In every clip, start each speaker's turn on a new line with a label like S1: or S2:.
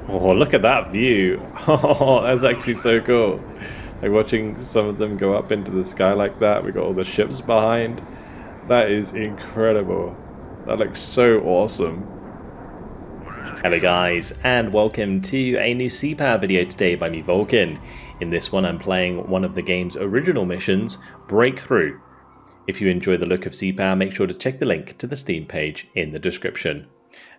S1: Oh, look at that view. Oh, that's actually so cool. Like watching some of them go up into the sky like that. We got all the ships behind. That is incredible. That looks so awesome. Hello guys, and welcome to a new CPAR video today by me, Vulcan. In this one I'm playing one of the game's original missions, Breakthrough. If you enjoy the look of CPAR, make sure to check the link to the Steam page in the description.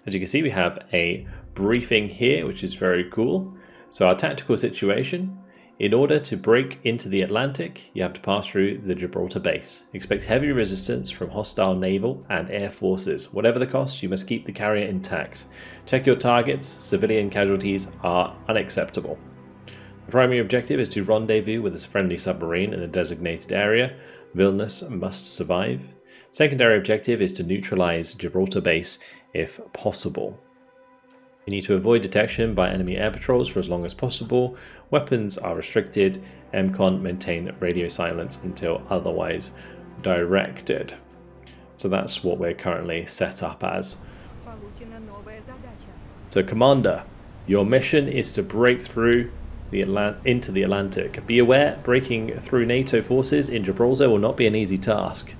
S1: As you can see, we have a briefing here, which is very cool. So our tactical situation: in order to break into the Atlantic, you have to pass through the Gibraltar base. Expect heavy resistance from hostile naval and air forces. Whatever the cost, you must keep the carrier intact. Check your targets. Civilian casualties are unacceptable. The primary objective is to rendezvous with a friendly submarine in the designated area. Vilnius must survive. Secondary objective is to neutralize Gibraltar base if possible. You need to avoid detection by enemy air patrols for as long as possible. Weapons are restricted. MCON maintain radio silence until otherwise directed. So that's what we're currently set up as. So Commander, your mission is to break through into the Atlantic. Be aware, breaking through NATO forces in Gibraltar will not be an easy task.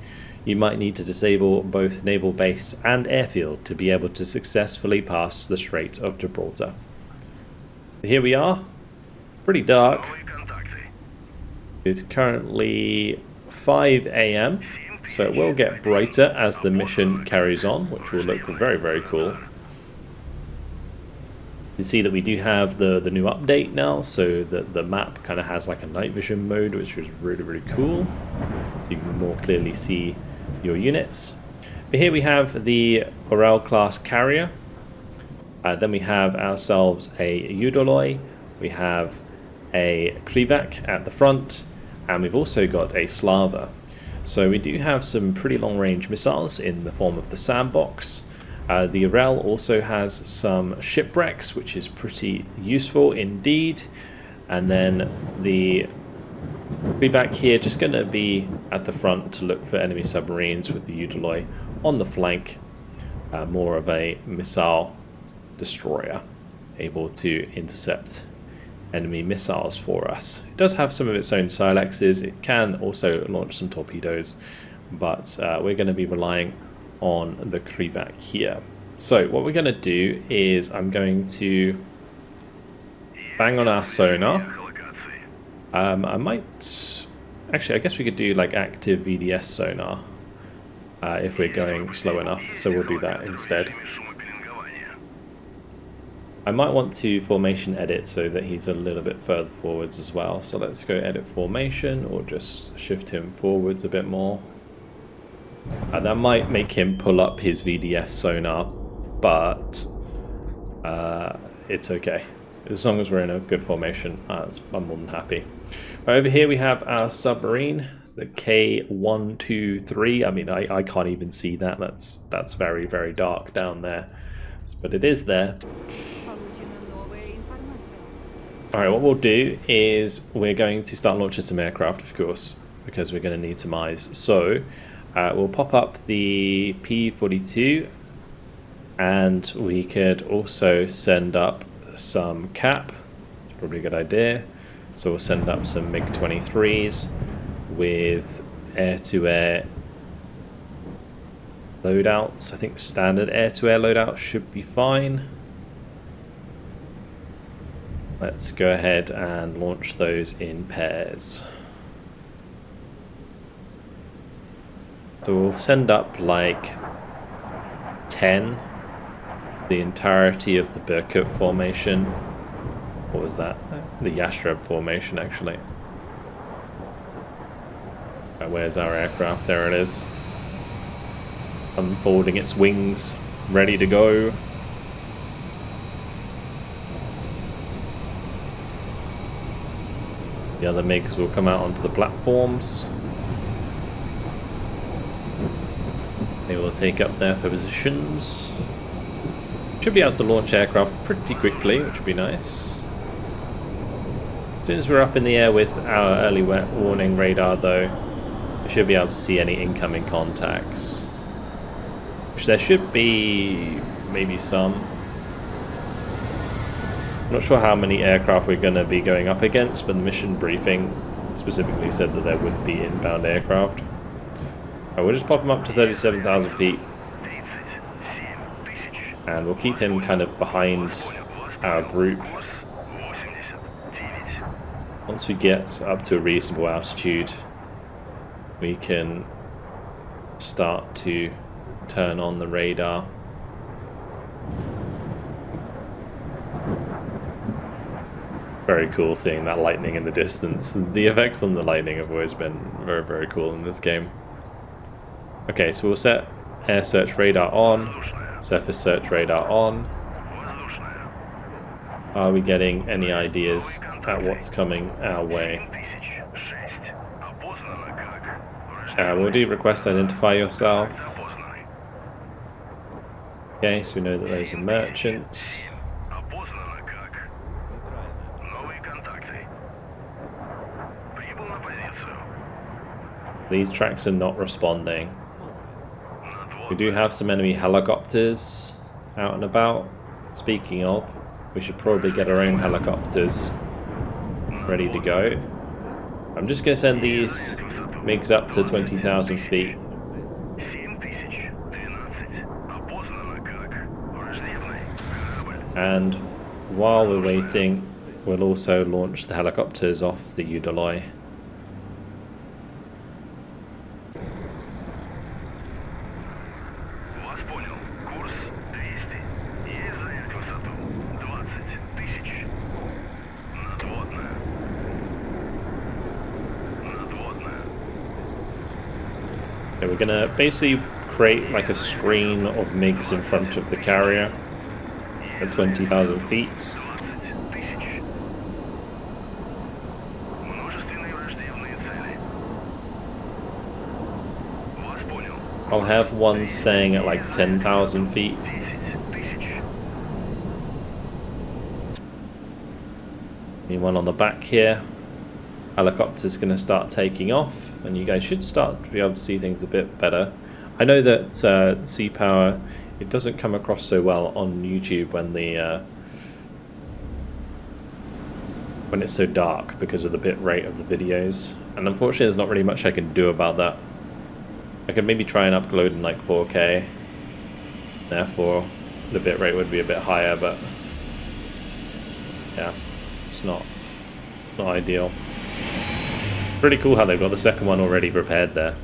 S1: You might need to disable both naval base and airfield to be able to successfully pass the Strait of Gibraltar. Here we are. It's pretty dark. It's currently 5 AM, so it will get brighter as the mission carries on, which will look very, very cool. You see that we do have the new update now, so that the map kind of has like a night vision mode, which is really, really cool. So you can more clearly see your units. But here we have the Orel class carrier. Then we have ourselves a Udoloy. We have a Krivak at the front, and we've also got a Slava. So we do have some pretty long range missiles in the form of the Sandbox. The Orel also has some shipwrecks, which is pretty useful indeed. And then the Krivak here just going to be at the front to look for enemy submarines, with the Udoloy on the flank, more of a missile destroyer, able to intercept enemy missiles for us. It does have some of its own Silexes. It can also launch some torpedoes, but we're going to be relying on the Krivak here. So what we're going to do is I'm going to bang on our sonar. I might actually, I guess we could do like active VDS sonar if we're going slow enough, so we'll do that instead. I might want to formation edit so that he's a little bit further forwards as well, so let's go edit formation, or just shift him forwards a bit more. That might make him pull up his VDS sonar, but it's okay. As long as we're in a good formation, I'm more than happy. Right, over here we have our submarine, the K123. I mean, I can't even see that. That's very, very dark down there, but it is there. Alright, what we'll do is we're going to start launching some aircraft, of course, because we're going to need some eyes. So we'll pop up the P-42, and we could also send up some cap. It's probably a good idea. So we'll send up some MiG-23s with air-to-air loadouts. I think standard air-to-air loadouts should be fine. Let's go ahead and launch those in pairs. So we'll send up like 10, the entirety of the Berkut formation. What was that? The Yastreb formation, actually. Where's our aircraft? There it is. Unfolding its wings, ready to go. The other MiGs will come out onto the platforms. They will take up their positions. Should be able to launch aircraft pretty quickly, which would be nice. As soon as we're up in the air with our early warning radar, though, we should be able to see any incoming contacts. Which there should be maybe some. I'm not sure how many aircraft we're going to be going up against, but the mission briefing specifically said that there would be inbound aircraft. We'll just pop him up to 37,000 feet. And we'll keep him kind of behind our group. Once we get up to a reasonable altitude, we can start to turn on the radar. Very cool seeing that lightning in the distance. The effects on the lightning have always been very, very cool in this game. Okay, so we'll set air search radar on, surface search radar on. Are we getting any ideas at what's coming our way? We'll do request identify yourself. Okay, so we know that those are merchants. These tracks are not responding. We do have some enemy helicopters out and about. Speaking of, we should probably get our own helicopters ready to go. I'm just going to send these MiGs up to 20,000 feet. And while we're waiting, we'll also launch the helicopters off the Udaloy. Okay, we're gonna basically create like a screen of MiGs in front of the carrier at 20,000 feet. I'll have one staying at like 10,000 feet. One on the back here. Helicopter's going to start taking off, and you guys should start to be able to see things a bit better. I know that sea power, it doesn't come across so well on YouTube when it's so dark because of the bit rate of the videos, and unfortunately there's not really much I can do about that. I could maybe try and upload in like 4K, therefore the bit rate would be a bit higher, but yeah, it's not ideal. Pretty cool how they've got the second one already prepared there.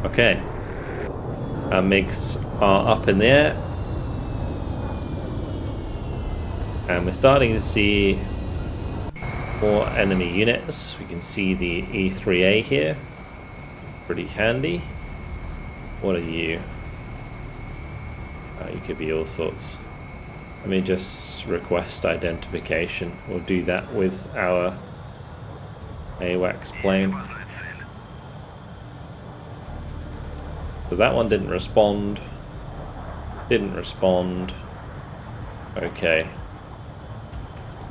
S1: Okay, our MiGs are up in the air, and we're starting to see more enemy units. We can see the E3A here, pretty handy. What are you? You could be all sorts. Let me just request identification. We'll do that with our AWACS plane. So that one didn't respond. Didn't respond. Okay.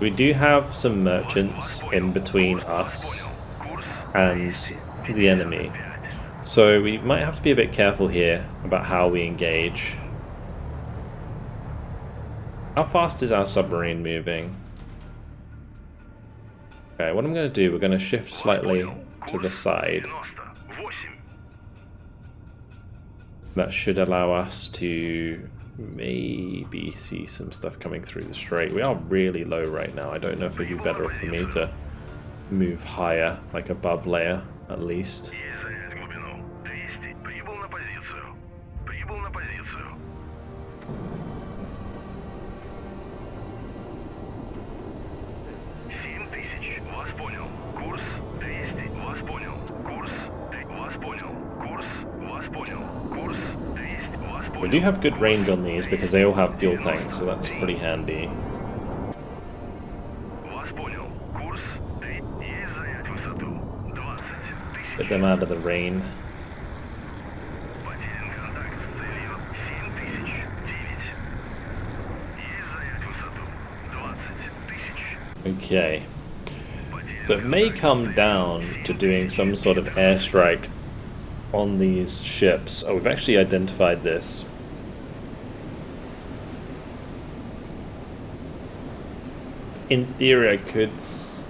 S1: We do have some merchants in between us and the enemy. So we might have to be a bit careful here about how we engage. How fast is our submarine moving? Okay, what I'm going to do, we're going to shift slightly to the side. That should allow us to maybe see some stuff coming through the strait. We are really low right now. I don't know if it'd be better for me to move higher, like above layer at least. We do have good range on these because they all have fuel tanks, so that's pretty handy. Get them out of the rain. Okay. So it may come down to doing some sort of airstrike on these ships. Oh, we've actually identified this. in theory I could send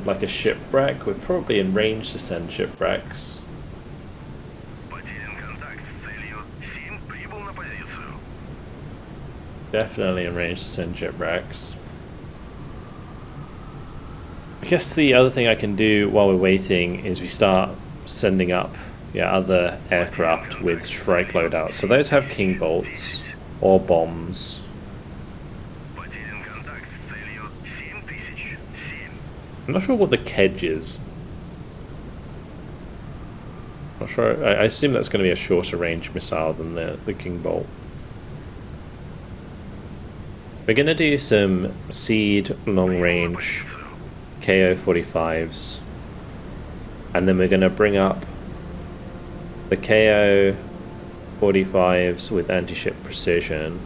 S1: like a shipwreck. We're probably in range to send shipwrecks. Definitely in range to send shipwrecks. I guess the other thing I can do while we're waiting is we start sending up other aircraft with strike loadouts. So those have king bolts or bombs. I'm not sure what the kedge is. Not sure. I assume that's going to be a shorter range missile than the king bolt. We're going to do some seed long range KO-45s, and then we're going to bring up the KO-45s with anti-ship precision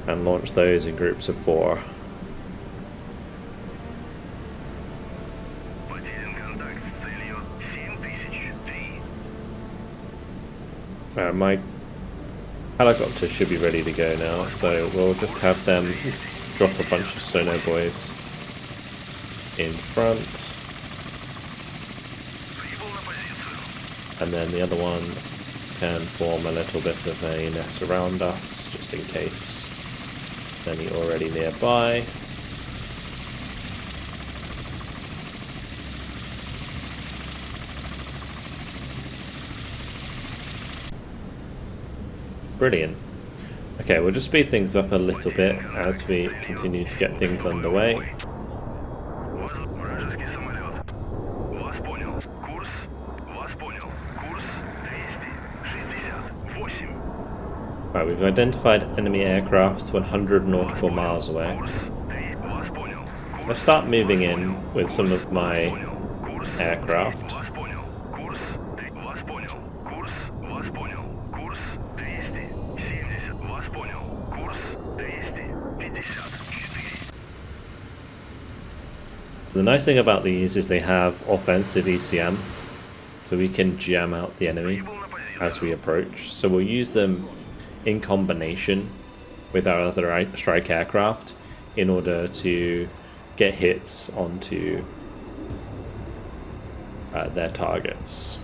S1: and launch those in groups of 4. My helicopter should be ready to go now, so we'll just have them drop a bunch of sono boys in front, and then the other one can form a little bit of a net around us just in case any already nearby. Brilliant. Okay, we'll just speed things up a little bit as we continue to get things underway. Right, we've identified enemy aircraft 100 nautical miles away. Let's start moving in with some of my aircraft. The nice thing about these is they have offensive ECM, so we can jam out the enemy as we approach. So we'll use them in combination with our other strike aircraft in order to get hits onto their targets.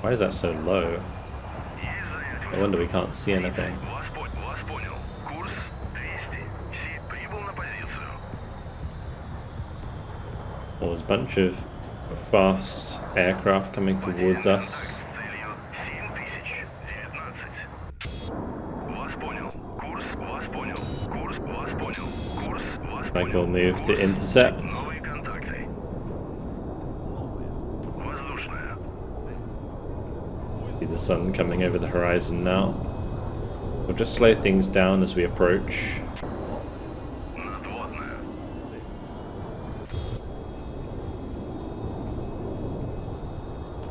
S1: Why is that so low? I wonder we can't see anything. Well, there's a bunch of fast aircraft coming towards us. I think we'll move to intercept. See the sun coming over the horizon now. We'll just slow things down as we approach.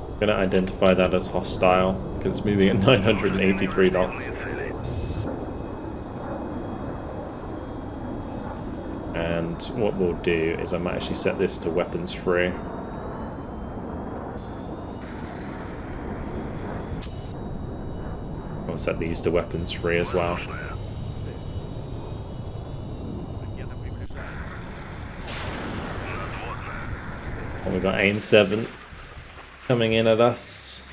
S1: I'm going to identify that as hostile because it's moving at 983 knots. And what we'll do is I might actually set this to weapons free. I'll set these to weapons free as well. And we've got aim 7 coming in at us.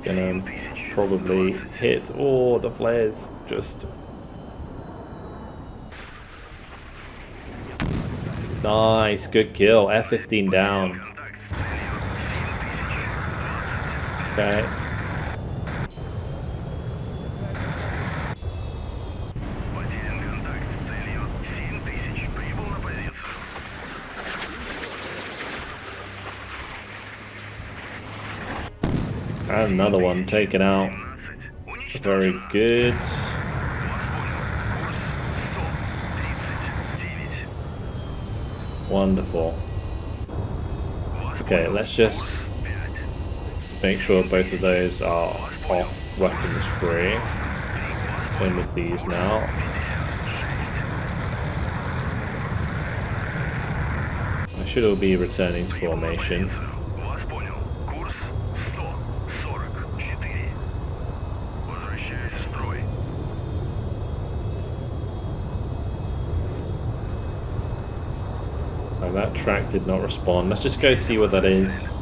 S1: Gonna probably hit all the flares. Just nice, good kill. F-15 down. Okay. And another one taken out. Very good. Wonderful. Okay, let's just make sure both of those are off weapons free. In with these now. I should all be returning to formation. Oh, that track did not respond. Let's just go see what that is.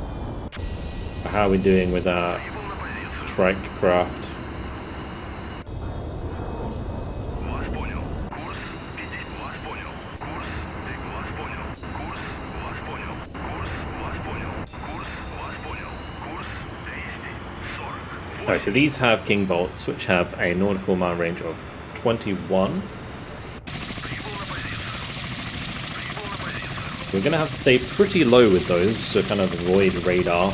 S1: How are we doing with our trike craft? Okay, so these have king bolts, which have a nautical mile range of 21. We're going to have to stay pretty low with those just to kind of avoid radar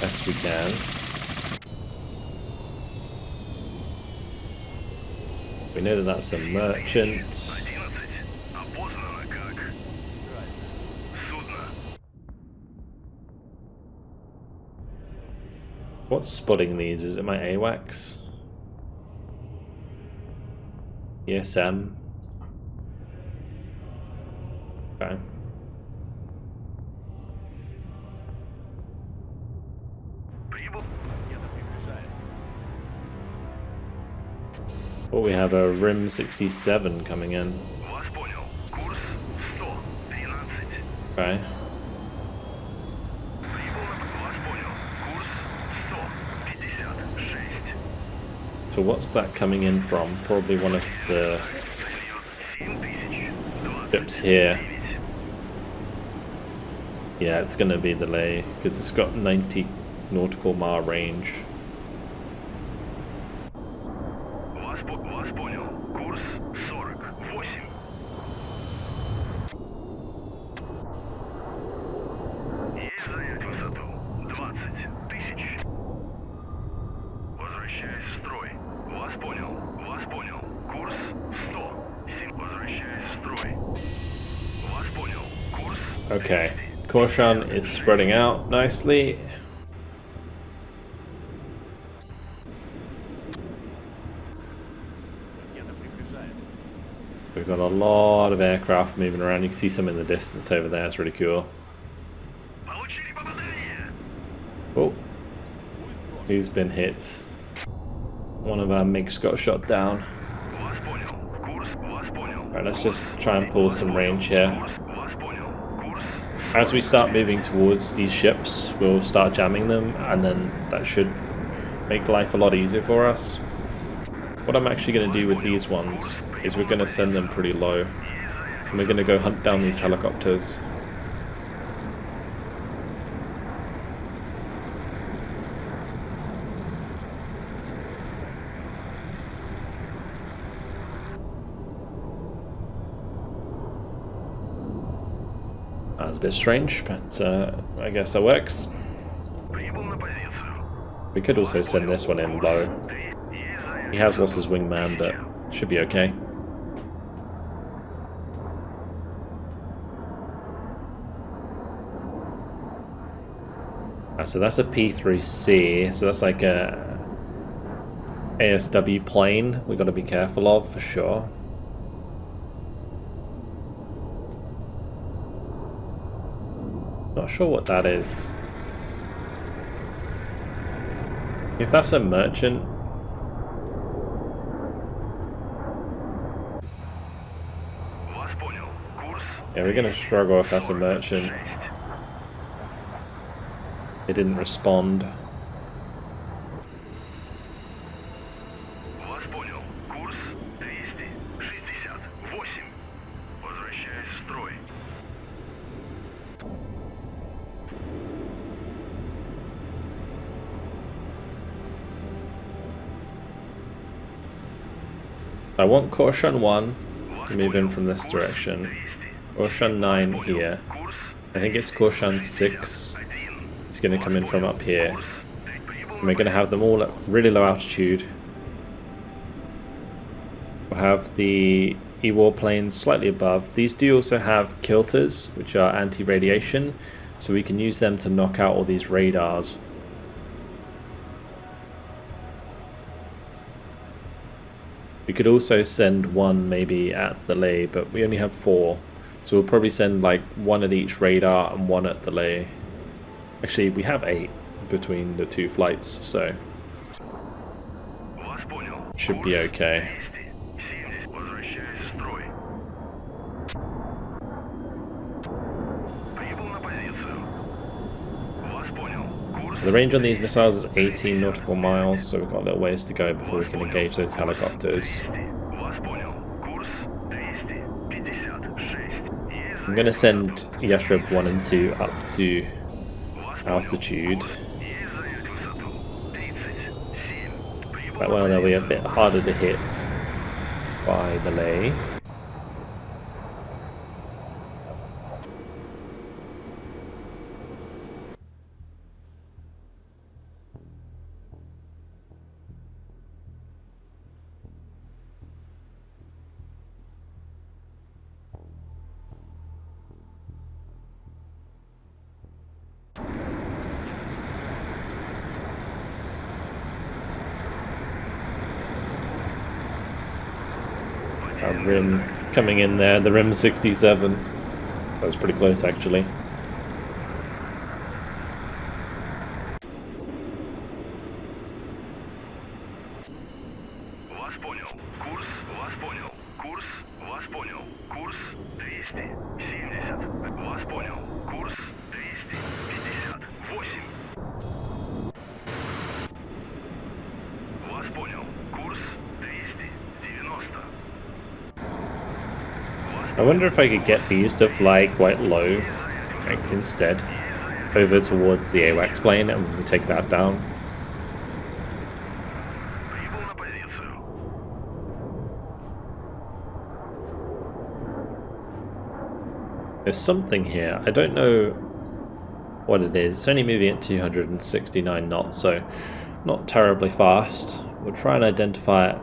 S1: best we can. We know that that's a merchant. What's spotting these? Is it my AWACS? ESM? Okay. Oh, we have a RIM 67 coming in. Okay. So what's that coming in from? Probably one of the ships here. Yeah, it's going to be the Lay, because it's got 90 nautical mile range. Okay, Korshan is spreading out nicely. We've got a lot of aircraft moving around. You can see some in the distance over there. It's really cool. Oh, he's been hit. One of our MiGs got shot down. Right, let's just try and pull some range here. As we start moving towards these ships, we'll start jamming them, and then that should make life a lot easier for us. What I'm actually going to do with these ones is we're going to send them pretty low, and we're going to go hunt down these helicopters. That was a bit strange, but I guess that works. We could also send this one in low. He has lost his wingman, but should be okay. So that's a P3C, so that's like a ASW plane we've got to be careful of for sure. Not sure what that is. If that's a merchant, yeah, we're gonna struggle if that's a merchant. It didn't respond. I want Korshan 1 to move in from this direction. Korshan 9 here. I think it's Korshan 6. It's going to come in from up here. And we're going to have them all at really low altitude. We'll have the E-war planes slightly above. These do also have kilters, which are anti-radiation, so we can use them to knock out all these radars. We could also send one maybe at the lay, but we only have 4. So we'll probably send like 1 at each radar and 1 at the lay. Actually, we have 8 between the 2 flights, so should be okay. The range on these missiles is 18 nautical miles, so we've got a little ways to go before we can engage those helicopters. I'm going to send Yastreb 1 and 2 up to altitude. That way they'll be a bit harder to hit by the lay. Our rim coming in there, the rim 67. That was pretty close actually. I wonder if I could get these to fly quite low instead, over towards the AWACS plane, and we take that down. There's something here. I don't know what it is. It's only moving at 269 knots, so not terribly fast. We'll try and identify it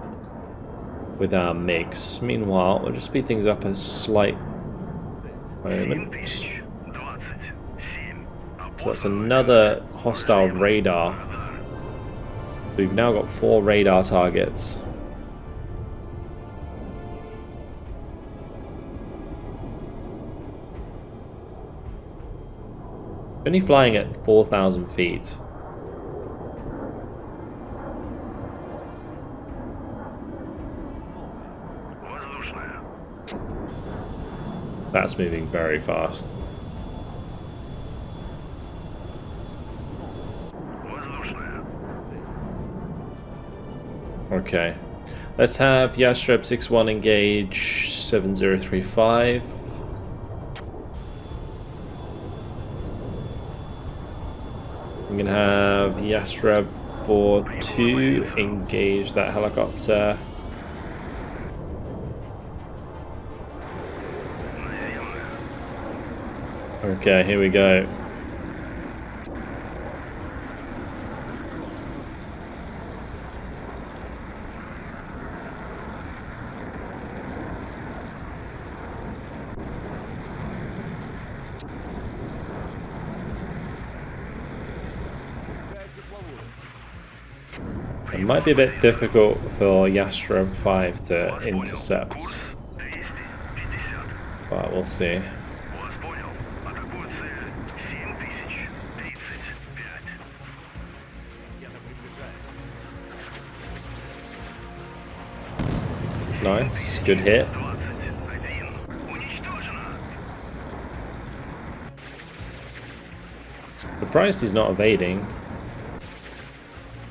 S1: with our MiGs. Meanwhile, we'll just speed things up a slight moment. So that's another hostile radar. We've now got 4 radar targets. Only flying at 4,000 feet. That's moving very fast. Okay. Let's have Yastreb 6-1 engage 7035. I'm gonna have Yastreb 4-2 engage that helicopter. Okay, here we go. It might be a bit difficult for Yastreb 5 to intercept, but we'll see. Nice, good hit. Surprised he's not evading.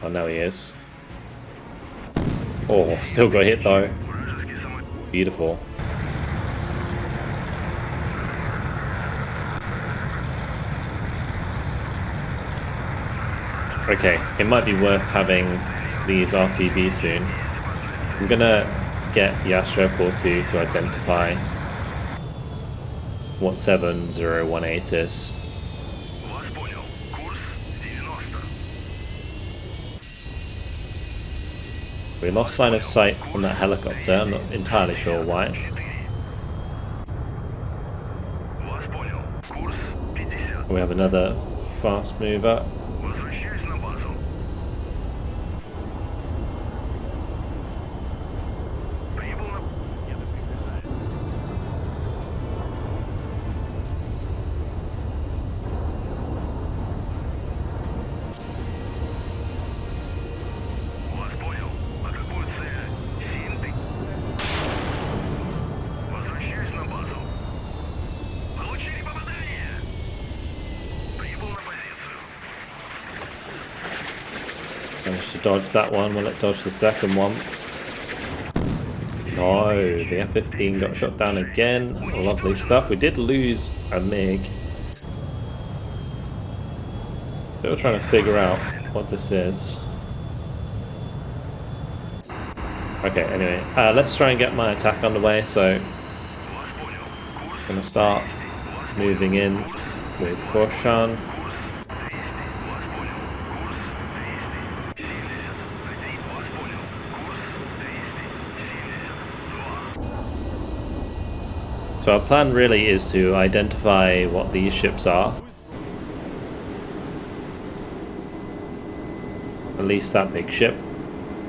S1: Oh, no, he is. Oh, still got hit though. Beautiful. Okay, it might be worth having these RTB soon. I'm gonna get Yastreb 4-2 to identify what 7018 is. We lost line of sight from that helicopter, I'm not entirely sure why. We have another fast mover. Managed to dodge that one. Will it dodge the second one? No, the F-15 got shot down again. Lovely stuff. We did lose a MiG. Still trying to figure out what this is. Okay, anyway, let's try and get my attack underway. So, I'm going to start moving in with caution. So our plan really is to identify what these ships are. At least that big ship.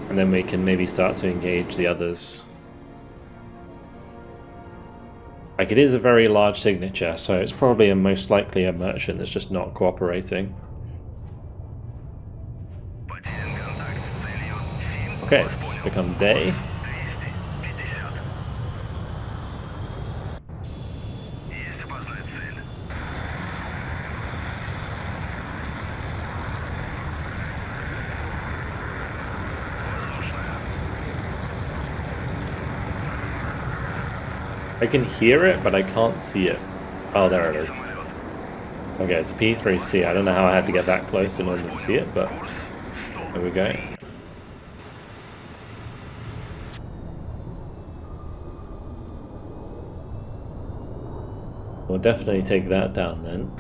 S1: And then we can maybe start to engage the others. Like, it is a very large signature, so it's probably most likely a merchant that's just not cooperating. Okay, it's become day. I can hear it, but I can't see it. Oh, there it is. Okay, it's a P3C. I don't know how I had to get that close in order to see it, but there we go. We'll definitely take that down then.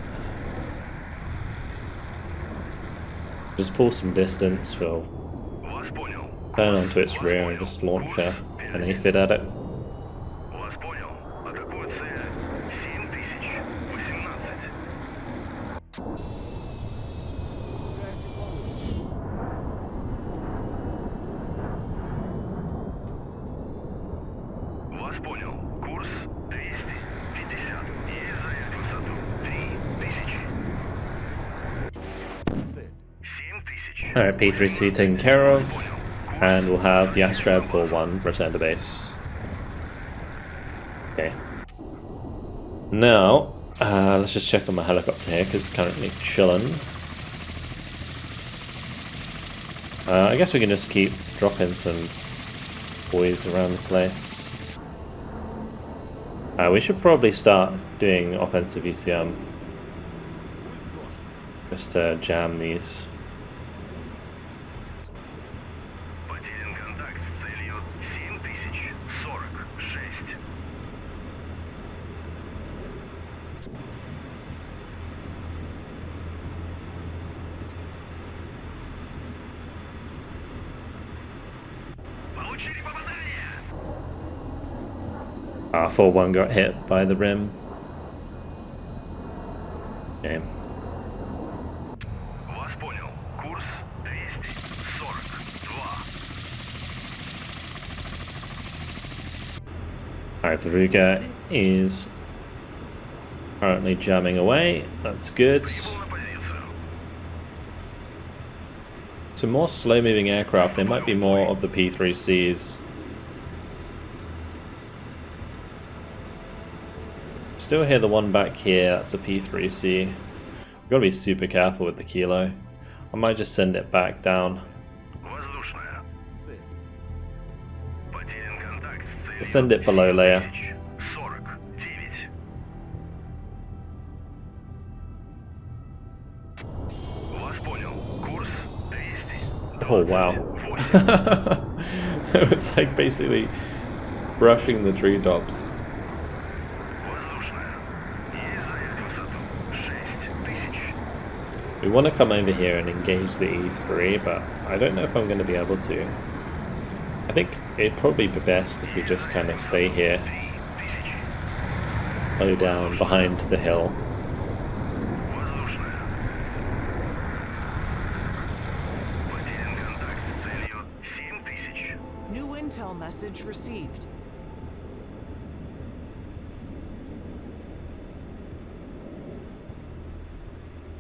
S1: Just pull some distance, we'll turn onto its rear and just launch an aphid at it. Alright, P3C taken care of, and we'll have Yastreb for 1 return to base. Okay. Now, let's just check on my helicopter here, because it's currently chilling. I guess we can just keep dropping some buoys around the place. We should probably start doing offensive ECM. Just to jam these. Ah, 4-1 got hit by the rim. Okay. Alright, Veruga is currently jamming away. That's good. Some more slow-moving aircraft. There might be more of the P3Cs. Still hear the one back here. That's a P3C. We've got to be super careful with the kilo. I might just send it back down. We'll send it below layer. Oh wow. It was like basically brushing the treetops. We want to come over here and engage the E3, but I don't know if I'm going to be able to. I think it'd probably be best if we just kind of stay here, low down behind the hill.
S2: New intel message received.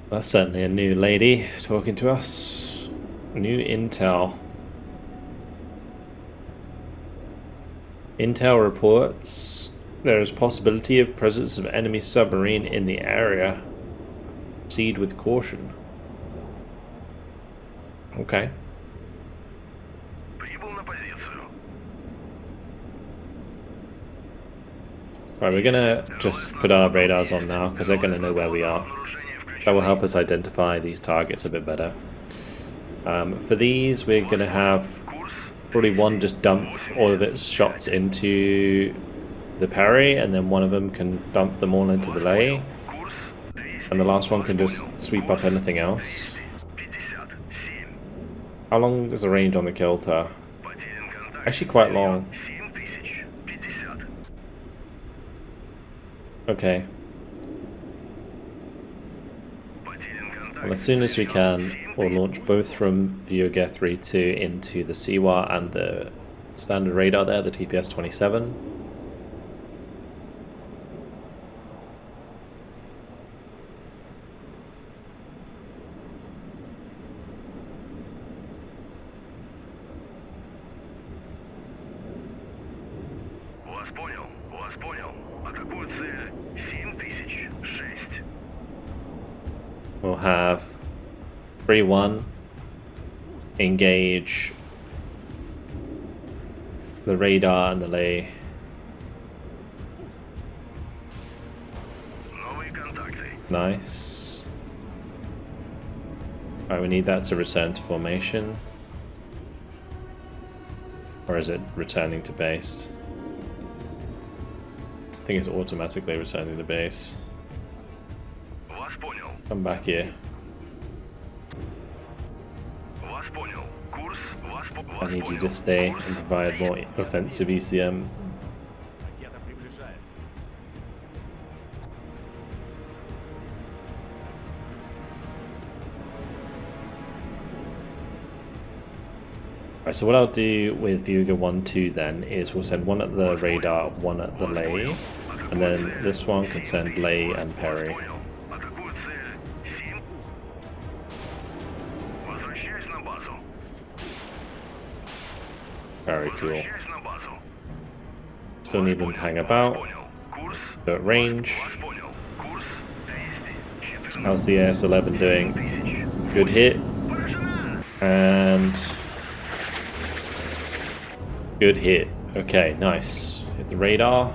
S1: That's certainly a new lady talking to us. New intel. Intel reports there is possibility of presence of enemy submarine in the area. Proceed with caution. Okay. Right, we're gonna just put our radars on now because they're gonna know where we are. That will help us identify these targets a bit better. For these, we're going to have probably one just dump all of its shots into the parry, and then one of them can dump them all into the lay. And the last one can just sweep up anything else. How long is the range on the Gibraltar? Actually quite long. Okay. Well, as soon as we can, we'll launch both from VulcanHDGaming 3.2 into the CWA and the standard radar there, the TPS-27. We'll have 3-1 engage the radar and the lay. Nice. Alright, we need that to return to formation. Or is it returning to base? I think it's automatically returning to base. Come back here. I need you to stay and provide more offensive ECM. Right, so what I'll do with VulcanHDG 1-2 then is we'll send one at the radar, one at the lay, and then this one can send lay and parry. Very cool. Still need them to hang about. Go at range. How's the AS-11 doing? Good hit. And good hit. Okay, nice. Hit the radar.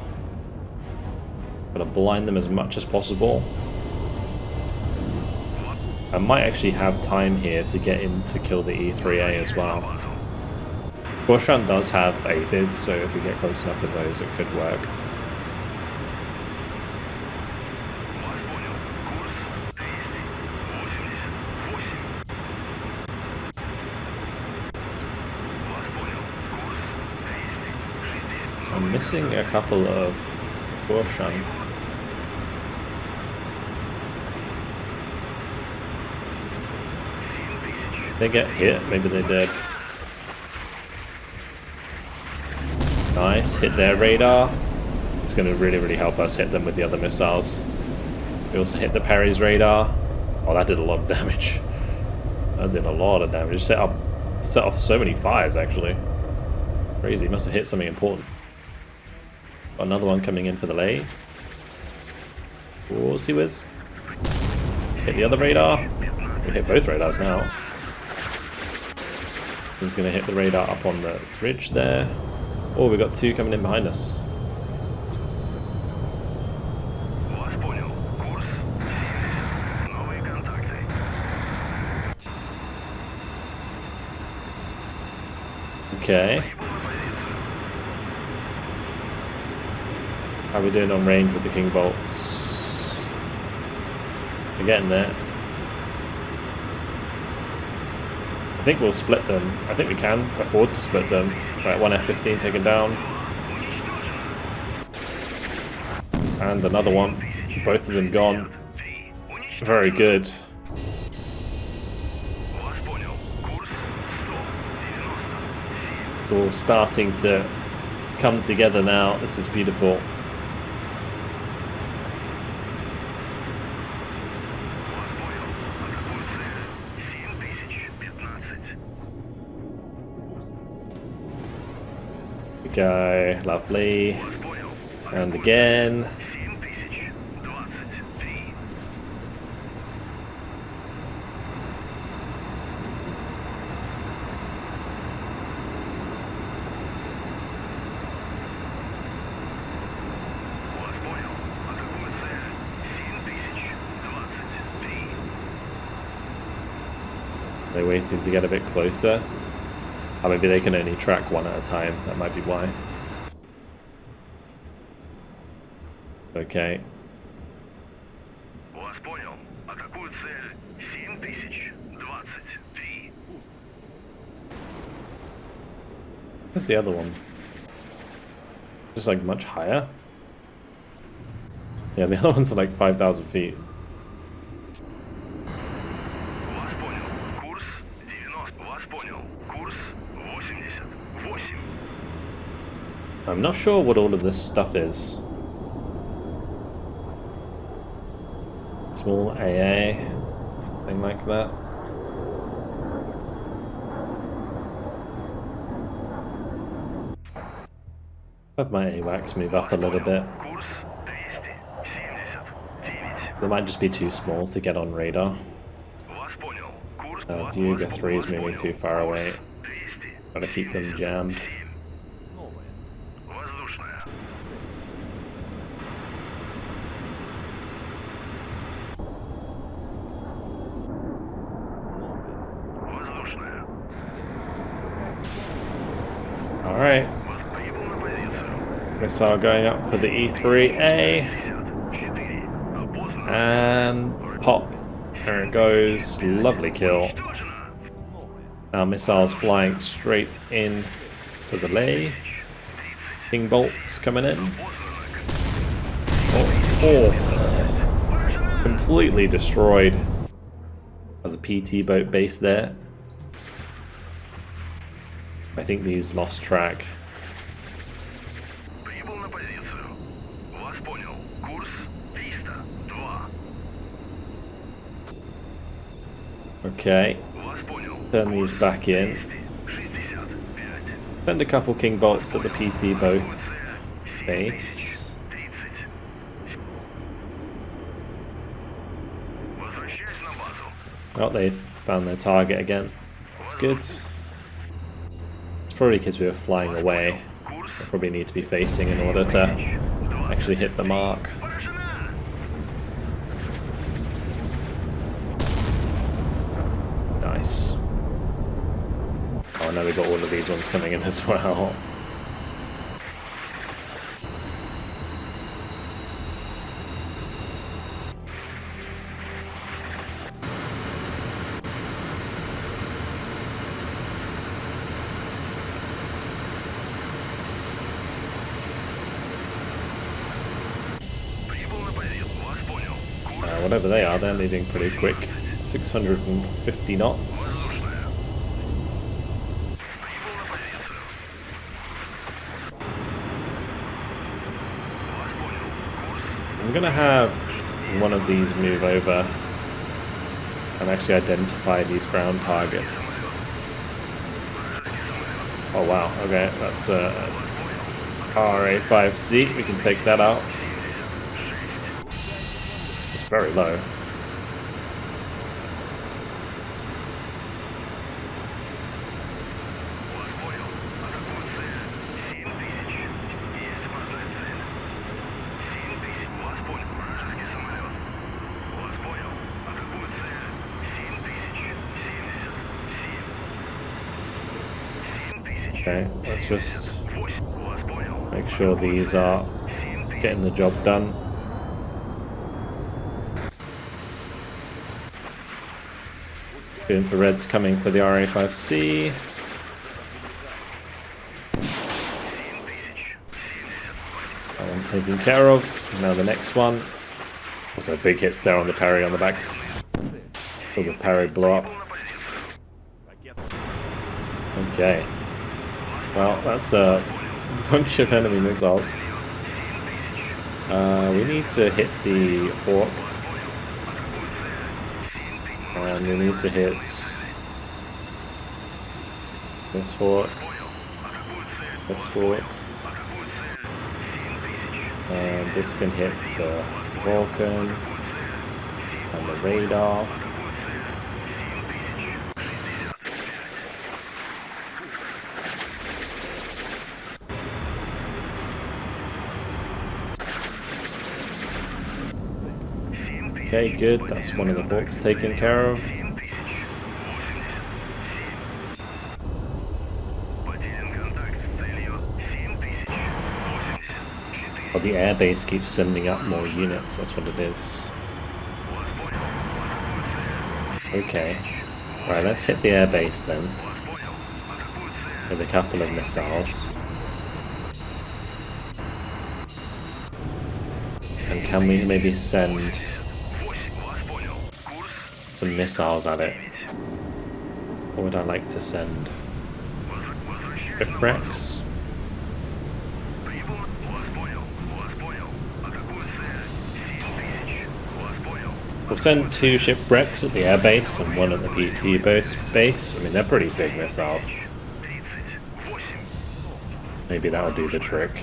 S1: Gotta blind them as much as possible. I might actually have time here to get in to kill the E3A as well. Bushran does have aphids, so if we get close enough with those, it could work. I'm missing a couple of Bushran. They get hit, maybe they did. Nice, hit their radar. It's going to really help us hit them with the other missiles. We also hit the parry's radar. Oh, that did a lot of damage. That did a lot of damage. It set off so many fires, actually. Crazy, must have hit something important. Got another one coming in for the lay. Oh, see whiz. Hit the other radar. We hit both radars now. He's going to hit the radar up on the ridge there. Oh, we got two coming in behind us. Okay. How are we doing on range with the King Bolts? We're getting there. think we'll split them. I think we can afford to split them. Right, one F-15 taken down. And another one. Both of them gone. Very good. It's all starting to come together now. This is beautiful. Go, lovely. And again. They're waiting to get a bit closer. Or maybe they can only track one at a time. That might be why. Okay. Where's the other one? Just like much higher? Yeah, the other ones are like 5,000 feet. I'm not sure what all of this stuff is. Small AA, something like that. Have my AWACS move up a little bit. They might just be too small to get on radar. Yuga 3 is moving too far away. Gotta keep them jammed. Alright. Missile going up for the E3A. And pop. There it goes. Lovely kill. Now missiles flying straight in to the lay. King bolts coming in. Oh. Completely destroyed. There's a PT boat base there. I think these lost track. Okay, turn these back in. Send a couple king bolts at the PT boat base. Oh, they've found their target again. That's good. It's probably because we were flying away. They probably need to be facing in order to actually hit the mark. Nice. Oh, now we've got all of these ones coming in as well. Whatever they are, they're moving pretty quick. 650 knots. I'm gonna have one of these move over and actually identify these ground targets. Oh wow, okay, that's a RA5C, we can take that out. It's very low. Okay, let's just make sure these are getting the job done. The infrared's coming for the RA5C. That one taken care of. Now the next one. Also big hits there on the parry on the back. So the parry blew up. Okay. Well, that's a bunch of enemy missiles. We need to hit the Hawk. And we need to hit this Hawk. This Hawk. And this can hit the Vulcan and the radar. Okay, good. That's one of the Hawks taken care of. Oh, the airbase keeps sending up more units, that's what it is. Okay. Right, let's hit the airbase then. With a couple of missiles. And can we maybe send some missiles at it? What would I like to send? Shipwrecks? We'll send 2 shipwrecks at the airbase and 1 at the PT base. I mean, they're pretty big missiles. Maybe that'll do the trick.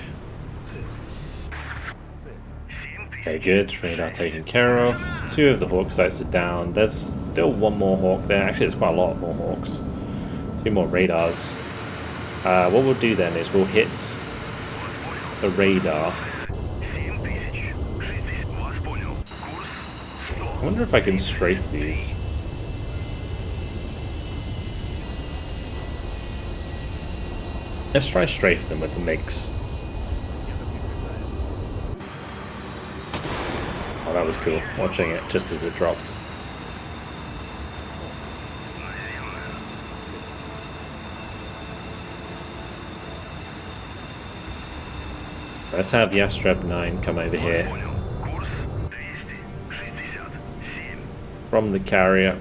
S1: Okay, good. Radar taken care of. 2 of the Hawk sites are down. There's still 1 more Hawk there. Actually, there's quite a lot more Hawks. 2 more radars. What we'll do then is we'll hit the radar. I wonder if I can strafe these. Let's try strafe them with the MiGs. Oh, that was cool, watching it just as it dropped. Let's have Yastreb 9 come over here. From the carrier.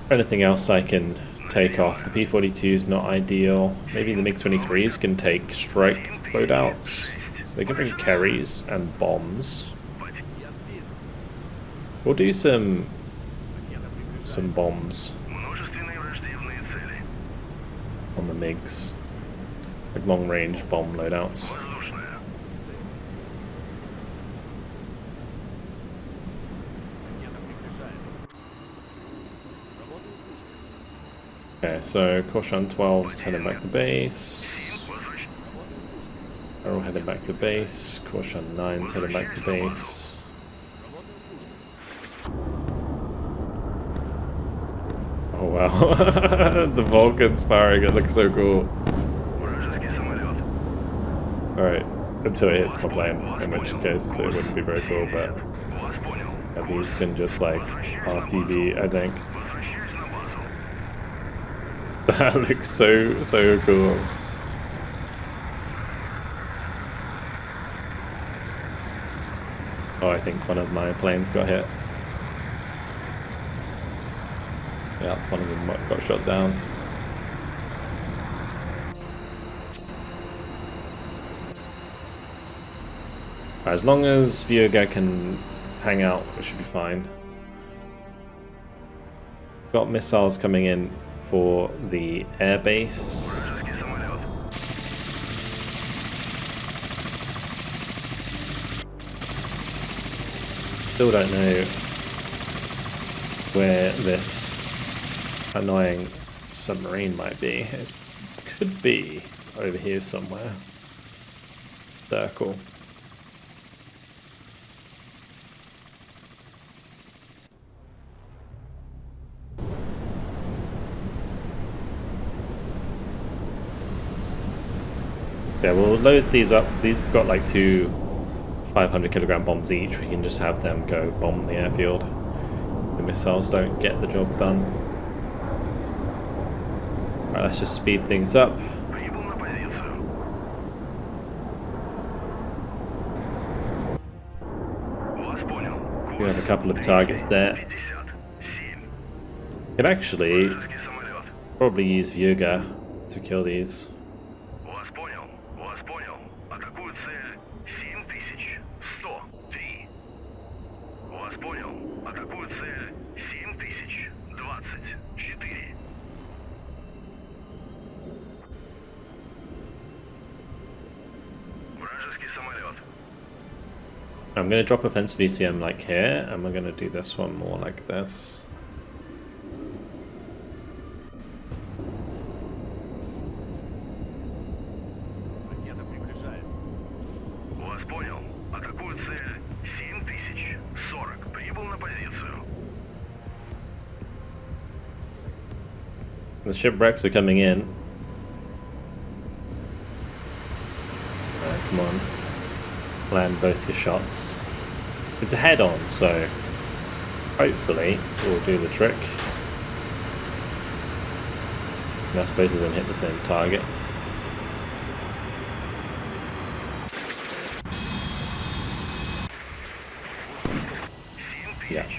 S1: Anything else I can take off? The P-42 is not ideal. Maybe the MiG-23s can take strike loadouts. So they can bring carries and bombs. We'll do some bombs on the MiGs. Like long-range bomb loadouts. Okay, so Caution 12's heading back to base. Arrow heading back to base. Caution 9's heading back to base. Oh wow, the Vulcan's firing, it looks so cool. Alright, until it hits my plane, in which case it wouldn't be very cool, but yeah, these can just like RTV, I think. That looks so cool. Oh, I think one of my planes got hit. Yeah, one of them got shot down. As long as Vyoga can hang out, it should be fine. Got missiles coming in for the airbase. Still don't know where this annoying submarine might be. It could be over here somewhere. Circle. Yeah, we'll load these up. These have got like 2 500 kilogram bombs each. We can just have them go bomb the airfield. And missiles don't get the job done. Alright, let's just speed things up.
S3: Прибыл на позицию. Вас понял.
S1: We have a couple of targets there.
S3: 57.
S1: Could actually
S3: Вражеский самолет.
S1: probably use Vuga to kill these.
S3: Вас понял. Вас понял. Атакую цель 7103. Вас понял. Атакую цель 7024. Вражеский самолет.
S1: I'm going to drop offensive VCM like here, and we're going to do this one more like this.
S4: Ракета приближается.
S3: Вас понял. Атакую цель 7040. Прибыл на позицию.
S1: The shipwrecks are coming in. Alright, come on. Land both your shots. It's a head-on, so hopefully we'll do the trick. Unless both of them hit the same target. Yeah.
S3: 7096.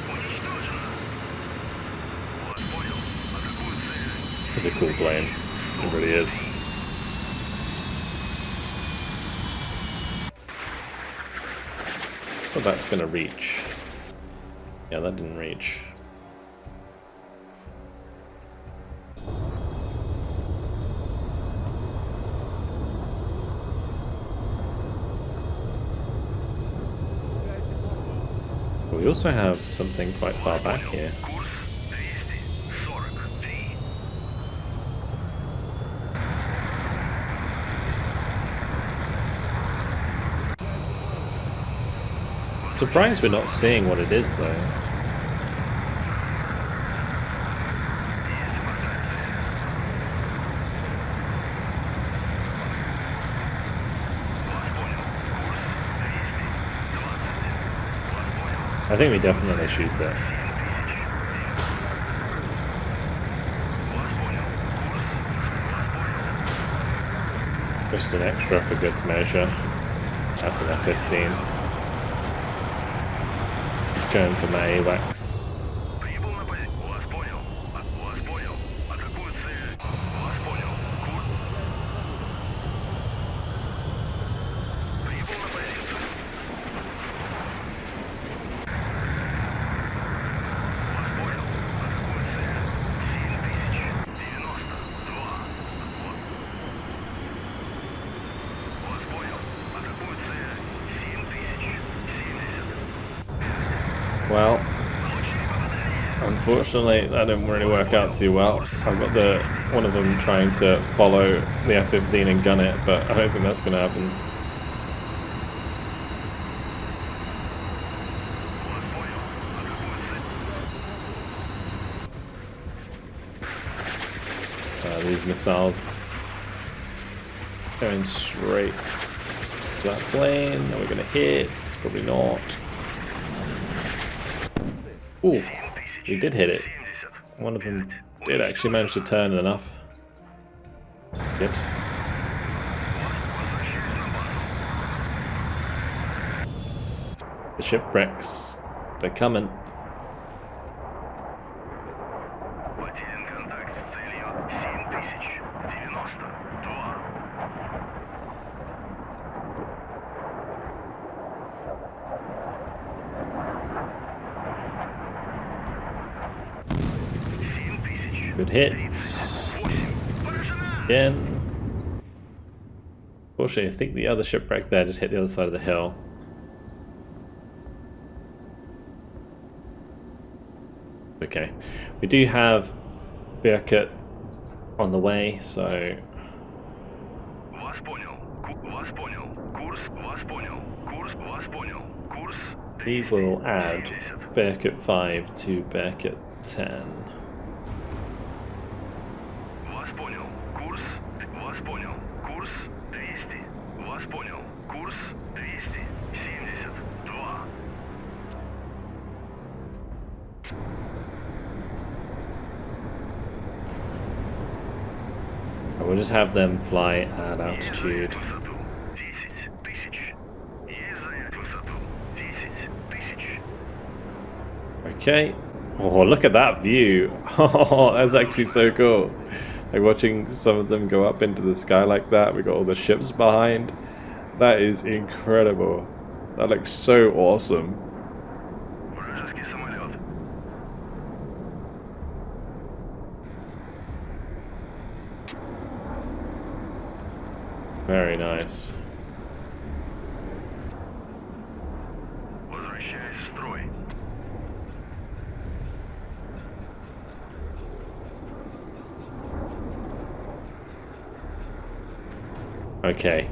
S3: Уничтожено. Вас понял. Атакую цель.
S1: It's a cool plane. It really is. Well, that's gonna reach. Yeah, that didn't reach. But we also have something quite far back here.
S3: Курс 243.
S1: Surprised we're not seeing what it is though. I think we definitely shoot it. Just an extra for good measure. That's an F-15. He's going for my AWACS.
S3: Прибыл на позицию. Вас понял. Вас понял. Атакую цель. Вас понял. Курс. Прибыл на позицию. Вас понял. Атакую цель. 7092. Вас понял. Атакую цель. 7070.
S1: Well, unfortunately that didn't really work out too well. I've got one of them trying to follow the F-15 and gun it, but I don't think that's going to happen. These missiles going straight to that plane. Are we going to hit? Probably not. Ooh, we did hit it. One of them did actually manage to turn enough. Good. The shipwrecks, they're coming.
S3: Потерян контакт с целью 7092.
S1: Good hits. Again. Fortunately, I think the other shipwreck there just hit the other side of the hill. Okay. We do have Birkut on the way, so
S3: Вас понял. Вас понял. Курс. Вас понял. Курс. Вас понял. Курс.
S1: we will add Birkut 5 to Birkut 10.
S3: Вас понял. Курс. Вас понял. Курс 200. Вас понял. Курс 272.
S1: we'll just have them fly at altitude.
S3: Высоту 10 тысяч. Есть занять высоту 10 тысяч.
S1: Okay. Oh, look at that view. Oh, that's actually so cool. Like watching some of them go up into the sky like that. We got all the ships behind. That is incredible. That looks so awesome.
S3: Вражеский самолет.
S1: Very nice.
S3: Возвращаюсь в строй.
S1: Okay.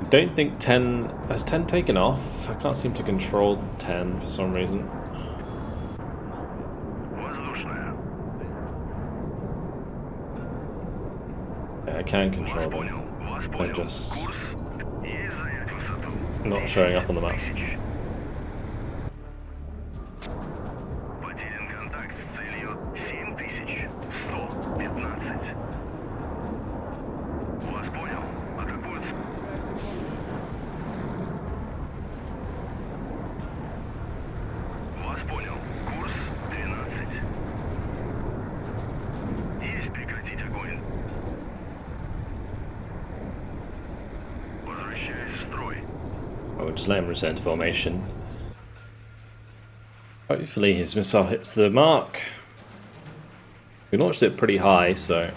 S1: I don't think 10... Has 10 taken off? I can't seem to control 10 for some reason.
S3: Воздушная.
S1: Yeah, I can control
S3: Вас
S1: them.
S3: понял. Вас
S1: They're
S3: понял.
S1: just
S3: Курс. Есть занять высоту.
S1: not showing up on the map.
S3: Тысяч. Потерян контакт с целью 7115. Вас понял. Атакуют. Вас понял. Курс 12. Есть прекратить огонь. Возвращаюсь в строй.
S1: I'll just let him return to formation. Hopefully his missile hits the mark. We launched it pretty high, so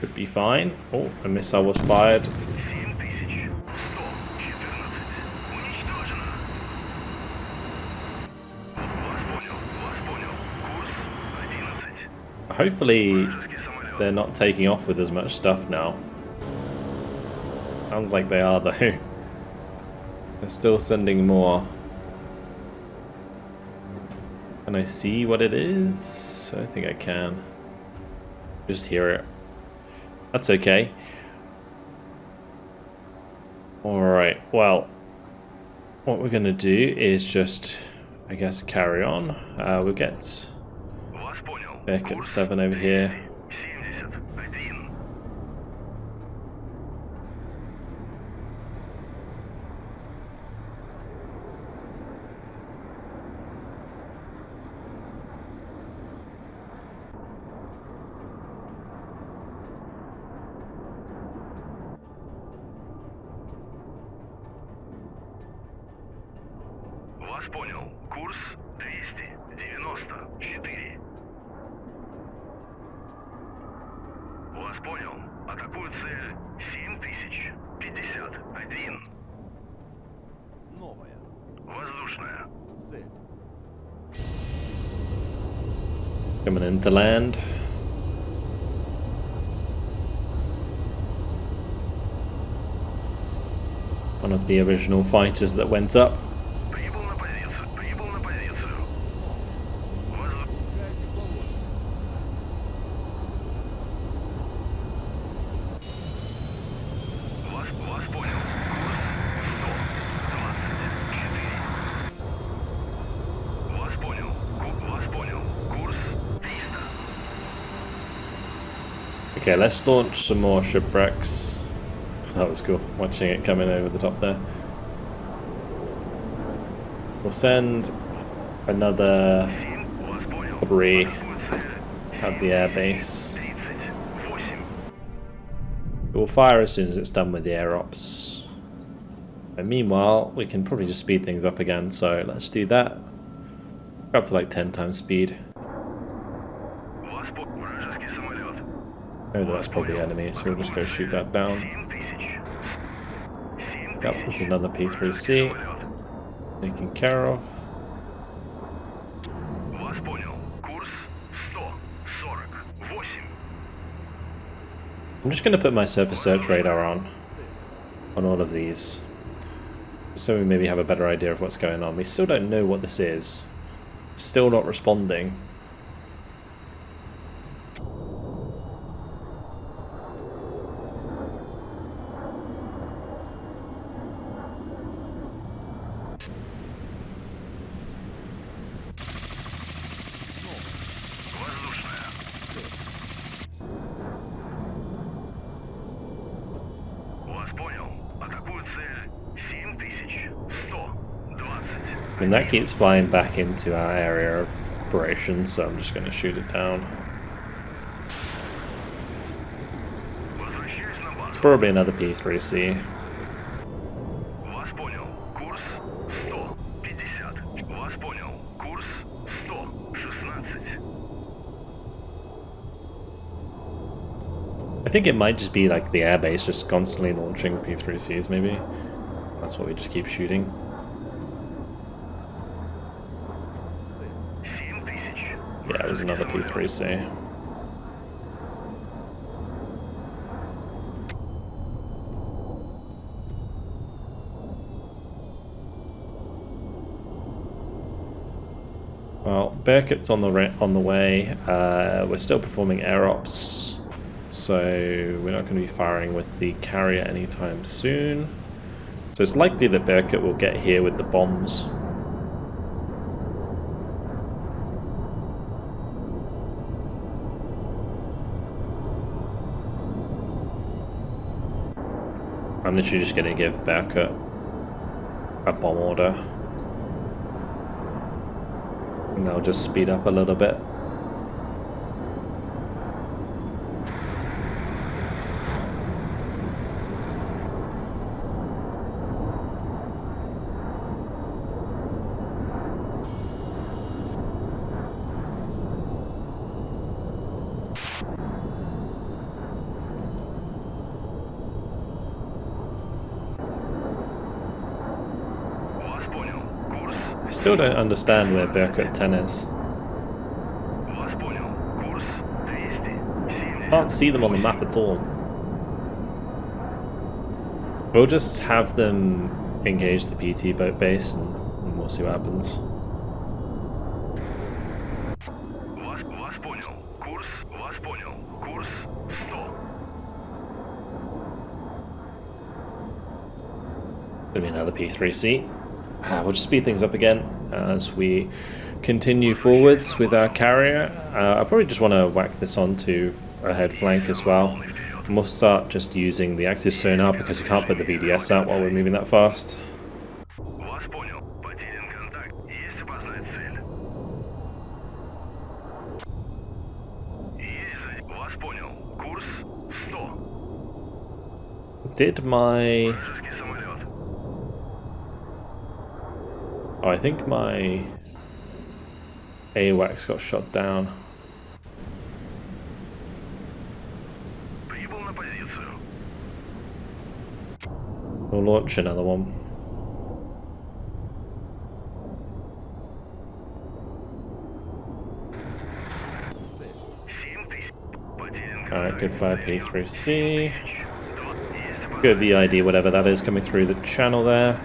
S1: could be fine. Oh, a missile was fired.
S3: 7114. Уничтожено. Вас понял. Курс 11.
S1: Hopefully
S3: Вражеский самолет.
S1: they're not taking off with as much stuff now. Sounds like they are though. They're still sending more. Can I see what it is? I think I can. Just hear it. That's okay. Alright, well, what we're going to do is just, I guess, carry on. We'll get
S3: Вас понял.
S1: back at
S3: Курс
S1: 7 over here.
S3: 71. Вас понял. Курс 294. Вас понял. Атакую цель 7051.
S4: Новая.
S3: Воздушная.
S4: Цель.
S1: Coming into land. One of the original fighters that went up.
S3: Прибыл на позицию. Прибыл на позицию. Воздушная.
S4: Пускайте колонну.
S3: Вас понял. Курс 124. Вас понял. Вас понял. Курс 300.
S1: Okay, let's launch some more shipwrecks. That was cool, watching it coming over the top there. We'll send another
S3: Вас понял.
S1: three
S3: Атакую цель
S1: at the airbase.
S3: 38.
S1: We'll fire as soon as it's done with the air ops. And meanwhile, we can probably just speed things up again, so let's do that. Go up to like 10 times speed.
S3: Вас понял. Вражеский самолет.
S1: Oh, that's probably enemy, so we'll just go shoot that down.
S3: 7000.
S1: Yep, there's another P3C. Taken care of.
S3: Вас понял. Курс 148.
S1: I'm just going to put my surface search radar on all of these, so we maybe have a better idea of what's going on. We still don't know what this is. Still not responding. And that keeps flying back into our area of operation, so I'm just going to shoot it down.
S3: Возвращаюсь на
S1: It's
S3: базу.
S1: probably another P3C.
S3: Вас понял. Курс 150. Вас понял. Курс 116.
S1: I think it might just be like the airbase just constantly launching P3Cs, maybe. That's what we just keep shooting.
S3: 7000.
S1: Yeah, it was another P3C. Well, Burkett's on the way. We're still performing air ops, so we're not going to be firing with the carrier anytime soon. So it's likely that Burkett will get here with the bombs. I'm literally just going to give Burkett a bomb order. And they'll just speed up a little bit.
S3: Вас понял. Курс.
S1: I still don't understand where Burkett 10 is.
S3: Вас понял. Курс 270.
S1: Can't see them on the map at all. We'll just have them engage the PT boat base and we'll see what happens.
S3: Вас понял. Курс. Вас понял. Курс 100.
S1: Gonna be another P3C. We'll just speed things up again as we continue forwards with our carrier. I probably just want to whack this onto a head flank as well. And we'll start just using the active sonar because we can't put the BDS out while we're moving that fast.
S3: Вас понял. Потерян контакт. Есть опознать цель. Есть. Вас понял. Курс 100.
S1: Did my...
S3: Вражеский самолет.
S1: Oh, I think my AWACS got shot down.
S3: Прибыл на позицию.
S1: We'll launch another one. Alright, goodbye P3C. Good VID, whatever that is, coming through the channel there.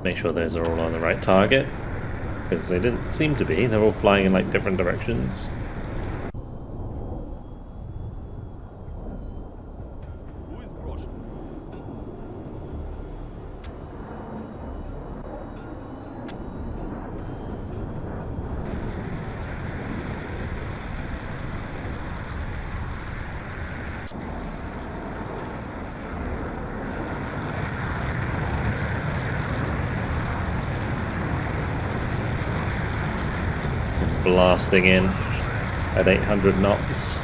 S1: Make sure those are all on the right target, because they didn't seem to be. They're all flying in like different directions.
S4: Who is брошен?
S1: Blasting in at 800 knots.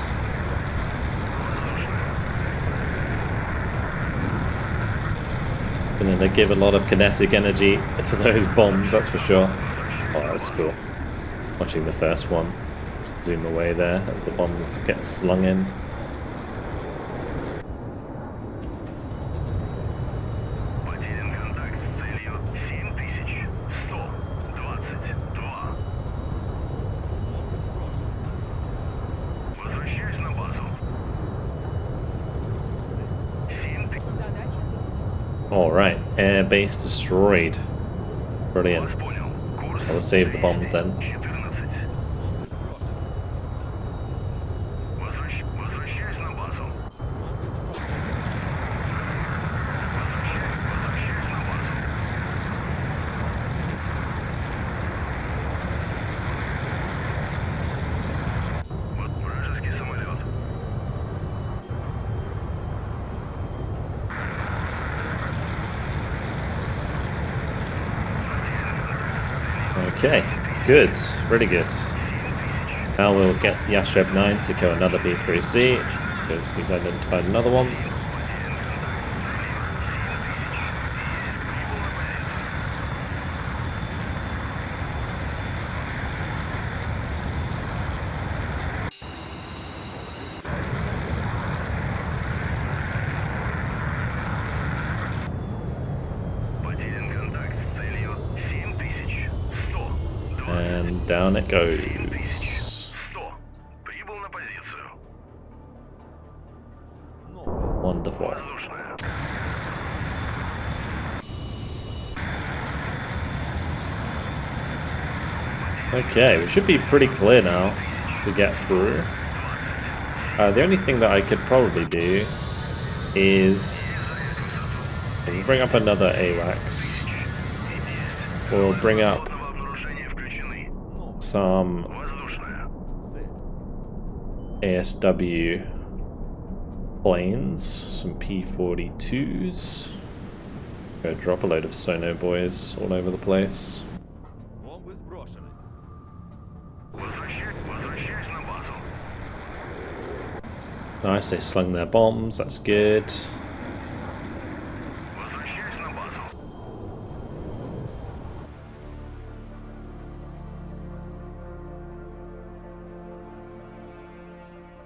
S1: And then they give a lot of kinetic energy to those bombs, that's for sure. Oh, that's cool. Watching the first one zoom away there as the bombs get slung in.
S3: Потерян контакт с целью 7122. Возвращаюсь на базу. 7000.
S1: Alright, airbase destroyed. Brilliant.
S3: Вас понял. Курс
S1: I will save the bombs then.
S3: 14. Возвращаюсь на базу. Возвращаюсь на базу.
S1: Okay, good, really good. Now we'll get the Yastreb 9 to kill another B3C, because he's identified another one. And down it goes.
S3: 100. Прибыл на позицию.
S1: Wonderful.
S3: Воздушная.
S1: Okay, we should be pretty clear now to get through. The only thing that I could probably do is bring up another AWACS. We'll bring up
S3: Вооружение включены.
S1: some
S3: Воздушная.
S1: ASW planes, some P-42s. Go drop a load of sono boys all over the place.
S4: Бомбы сброшены.
S3: Возвращаюсь на базу.
S1: Nice, they slung their bombs, that's good.
S3: Возвращаюсь на базу.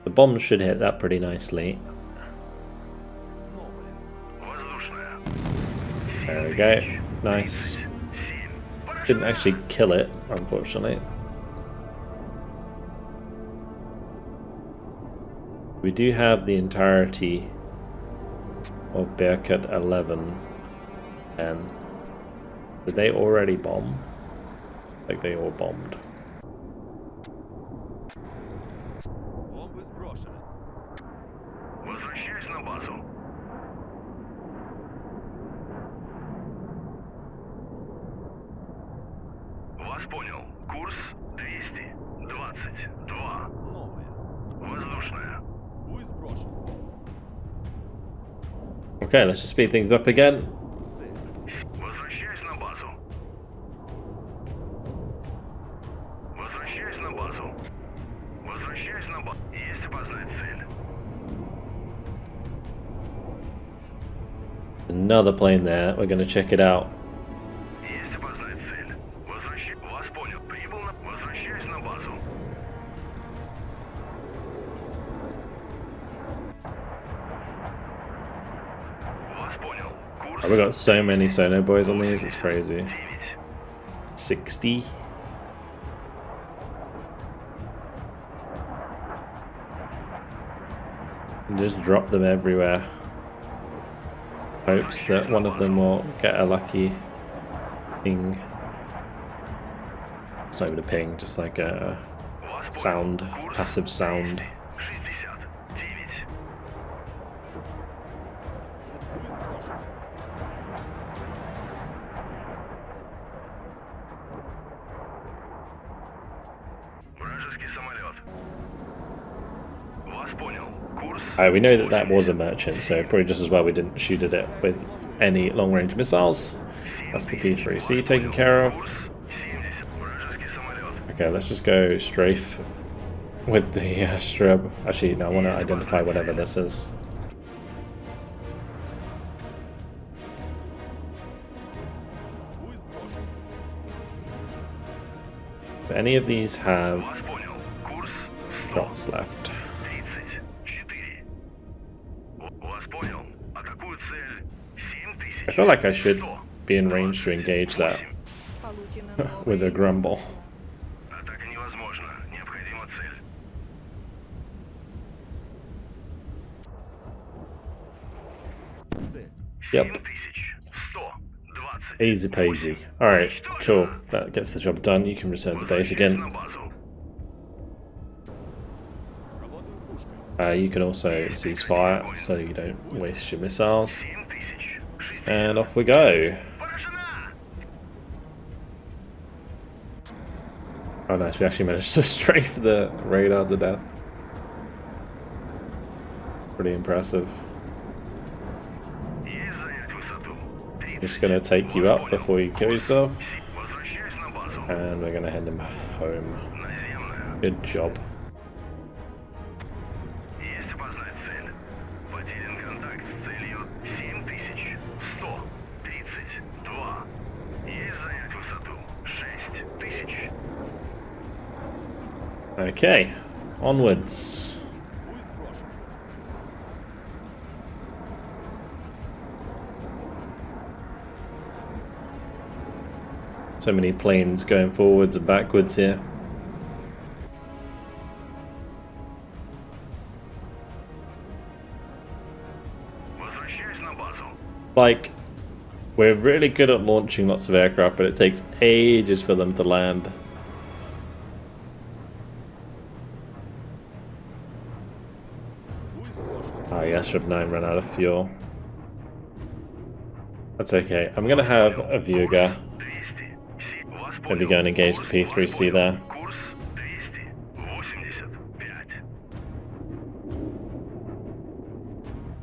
S1: The bombs should hit that pretty nicely.
S3: Воздушная.
S1: There we go, nice.
S3: 7.
S1: Didn't actually kill it, unfortunately. We do have the entirety of Bearcat 11, and did they already bomb? Like they all bombed.
S4: Бомбы сброшены.
S3: Возвращаюсь на базу. Вас понял. Курс 222.
S4: Новая.
S3: Воздушная.
S4: Буй сброшен.
S1: Okay, let's just speed things up again.
S4: Цель.
S3: Возвращаюсь на базу. Возвращаюсь на базу. Возвращаюсь на базу. Есть опознать цель.
S1: Another plane there, we're gonna check it out.
S3: Есть опознать цель. Вас понял. Прибыл на... Возвращаюсь на базу. Вас понял. Курс
S1: Oh, we got so many sono boys on these, it's crazy.
S3: 9.
S1: 60. And just drop them everywhere. Hopes that one of them will get a lucky ping. It's not even a ping, just like a
S3: Вас понял.
S1: sound,
S3: Курс
S1: passive sound.
S3: 69.
S4: Буй сброшен.
S3: Вражеский самолет. Вас понял. Курс.
S1: We know that that was a merchant, so probably just as well we didn't shoot at it with any long-range missiles. That's the P-3C taken care of.
S3: Курс 70. Вражеский самолет.
S1: Okay, let's just go strafe with the Strub. Actually, no, I want to identify whatever this is.
S4: Буй сброшен.
S1: Do any of these have
S3: Вас понял. Курс 100.
S1: shots left?
S3: 34. Вас понял. Атакую цель 7000.
S1: I feel like I should be in range to engage that with a grumble.
S3: Атака невозможна. Необходима цель.
S4: Цель.
S1: Yep,
S3: 7120.
S1: easy peasy. Alright, cool. That gets the job done. You can return to base
S3: На
S1: again.
S3: базу.
S4: Работаю пушкой.
S1: You can also cease fire so you don't waste your missiles.
S3: 7000. 60.
S1: And off we go.
S3: Поражена!
S1: Oh nice, we actually managed to strafe the radar to death. Pretty impressive.
S3: Есть занять высоту. 30.
S1: Just gonna take you up before you kill yourself.
S3: Возвращаюсь на базу.
S1: And we're gonna head him home.
S3: Наземная.
S1: Good job.
S3: Есть опознать цель. Потерян контакт с целью 7132. Есть занять высоту 6000.
S1: Okay, onwards.
S4: Who is Russian?
S1: So many planes going forwards and backwards here.
S3: Возвращаюсь на базу.
S1: Like, we're really good at launching lots of aircraft, but it takes ages for them to land.
S4: Who is Russian?
S1: Oh yeah, Ship 9 ran out of fuel. That's okay. I'm gonna have a Vuga
S3: 200. Вас
S1: maybe
S3: понял.
S1: go and engage the
S3: Курс, вас
S1: P3C
S3: понял.
S1: there.
S3: Курс 285.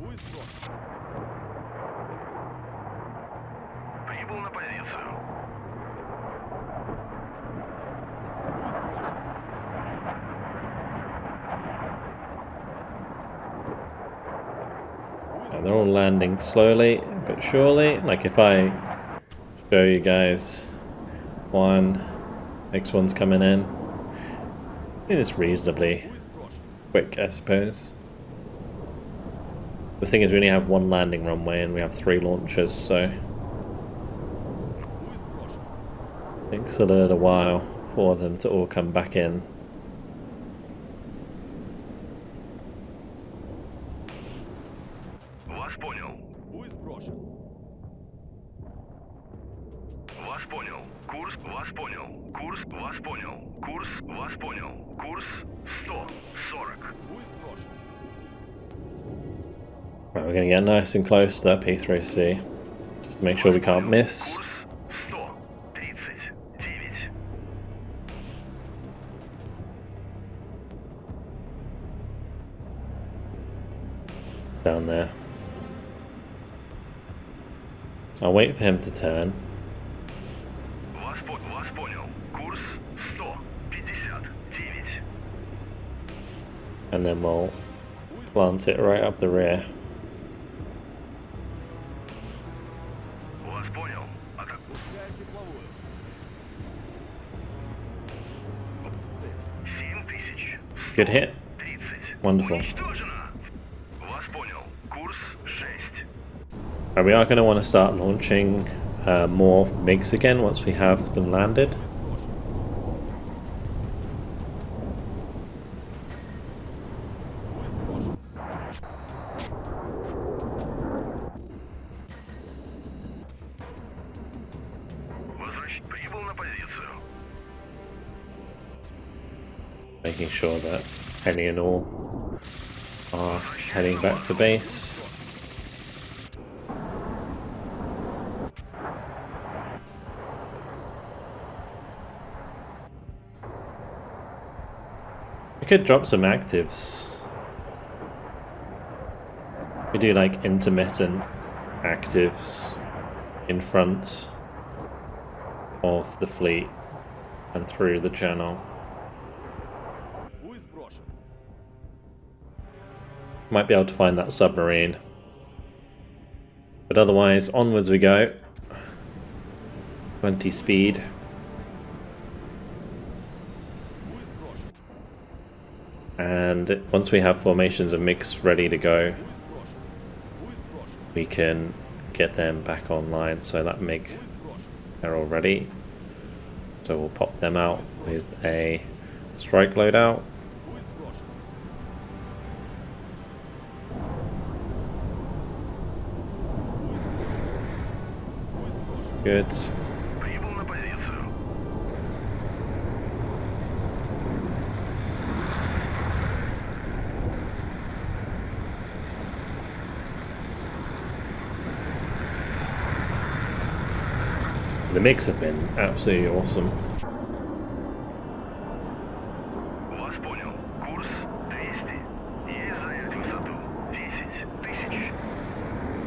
S4: Who is Russian?
S3: Прибыл на позицию.
S4: Who is Russian?
S1: And they're all landing slowly but surely. Like if I show you guys one, next one's coming in. I mean, it's reasonably
S4: Who is Russian?
S1: quick, I suppose. The thing is, we only have one landing runway and we have 3 launchers, so
S4: Who is Russian?
S1: it takes a little while for them to all come back in.
S3: Вас понял.
S4: Who is Russian?
S3: Вас понял. Курс, вас понял. Курс, вас понял. Курс, вас понял. Курс 140.
S4: Who is Russian?
S1: Right, we're going to get nice and close to that P3C, just to make sure we can't miss.
S3: Курс 139.
S1: Down there. I'll wait for him to turn,
S3: Вас понял. Курс 159.
S1: and then we'll plant it right up the rear.
S3: Вас понял.
S4: Пускай тепловую. Цель.
S3: 7130.
S1: Good hit. Wonderful.
S3: Уничтожено. Вас понял. Курс 6.
S1: Right, we are going to want to start launching more MiGs again once we have them landed.
S4: Who is Russian? Who is Russian?
S3: Прибыл на позицию.
S1: Making sure that any and all are heading back to base. We could drop some actives. We do like intermittent actives in front of the fleet and through the channel.
S4: Who is Russian?
S1: Might be able to find that submarine. But otherwise, onwards we go. 20 speed.
S4: Who is Russian?
S1: And once we have formations of MiGs ready to go,
S4: Who is Russian? Who is Russian?
S1: we can get them back online. So that MiG,
S4: Who is Russian?
S1: they're all ready. So we'll pop them out with a strike loadout.
S4: Who is Russian? Who is Russian?
S1: Good.
S3: Прибыл на позицию.
S1: The MiGs have been absolutely awesome.
S3: Вас понял. Курс 200. Есть занять высоту 10 тысяч.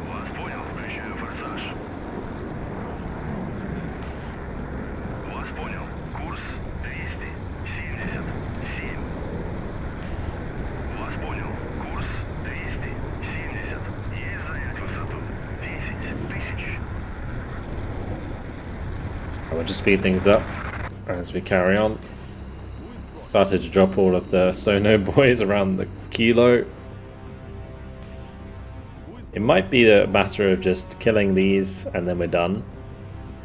S3: Вас понял. Включаю форсаж. Вас понял.
S1: I'll just speed things up as we carry on. Started to drop all of the sono boys around the kilo. It might be a matter of just killing these and then we're done.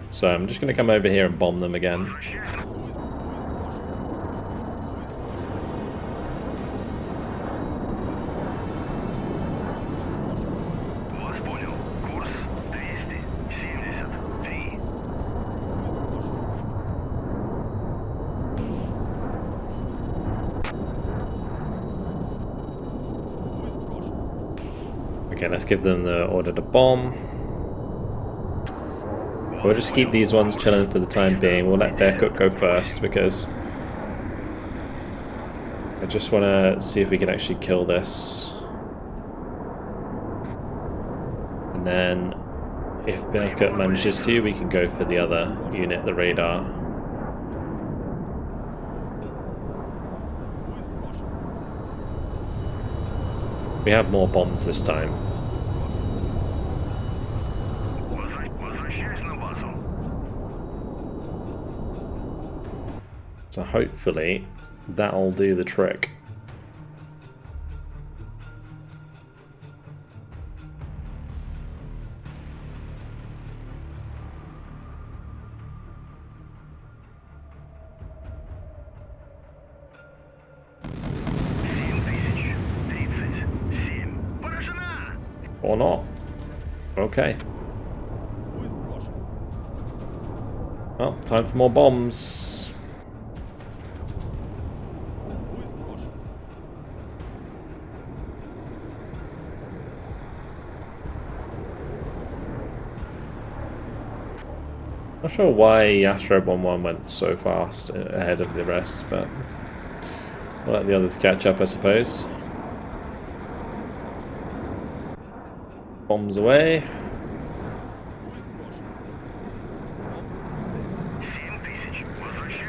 S1: So I'm just going to come over here and bomb them again. Okay, let's give them the order to bomb. We'll just keep these ones chilling for the time being. We'll let their cook go first because I just want to see if we can actually kill this. And then if Berkut manages to, we can go for the other unit, the radar. We have more bombs this time. So hopefully that'll do the trick. Or not. Okay. Well, time for more bombs. Not sure why Astro Bomb 1 went so fast ahead of the rest, but we'll let the others catch up, I suppose. Bombs away.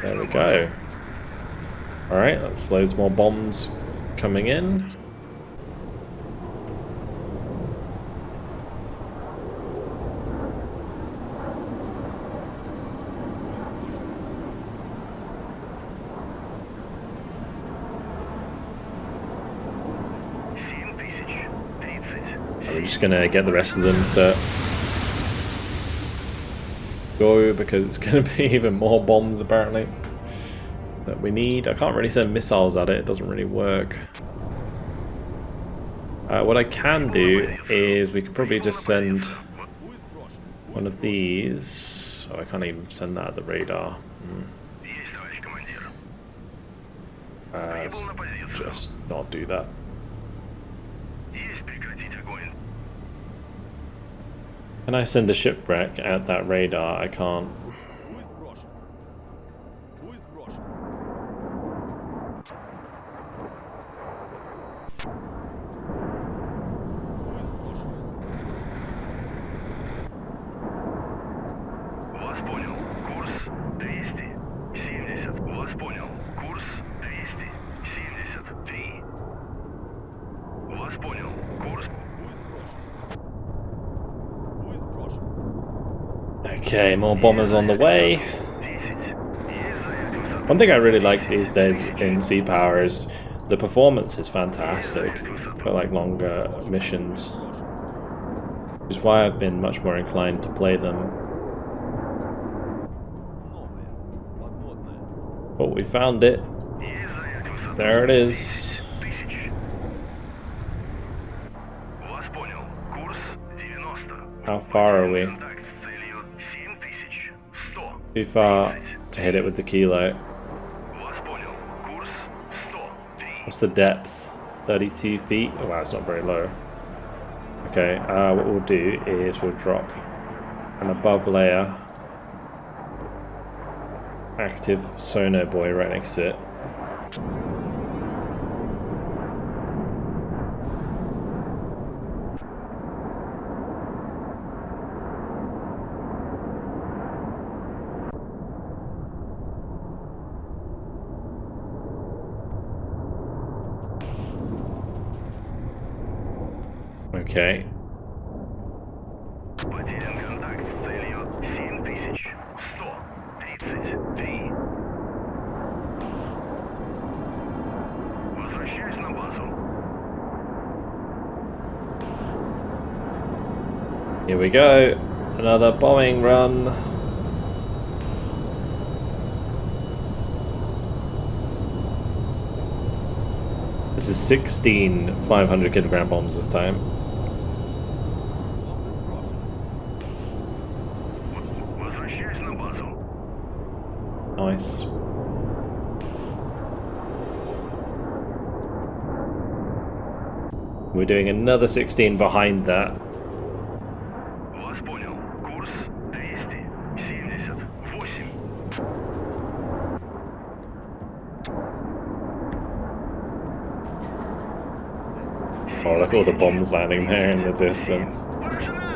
S1: There we go. Alright, that's loads more bombs coming in. We're just gonna get the rest of them to go because it's gonna be even more bombs apparently that we need. I can't really send missiles at it, it doesn't really work. What I can do is we could probably just send one of these. Oh, I can't even send that at the radar. Let's just not do that. Can I send a shipwreck at that radar? I can't. Okay, more bombers on the way. One thing I really like these days in Sea Power is the performance is fantastic for like longer missions, which is why I've been much more inclined to play them. But we found it. There it is. How far are we? Too far to hit it with the kilo. What's the depth? 32 feet? Oh wow, it's not very low. Okay, what we'll do is we'll drop an above layer active sonar buoy right next to it. Okay.
S3: 33. Возвращаюсь на базу.
S1: Here we go. Another bombing run. This is 16 500 kilogram bombs this time.
S3: Возвращаюсь на базу.
S1: Nice. We're doing another 16 behind that.
S3: Вас понял. Курс 278.
S1: Oh, look at all the bombs landing there in the distance.
S3: Поражена!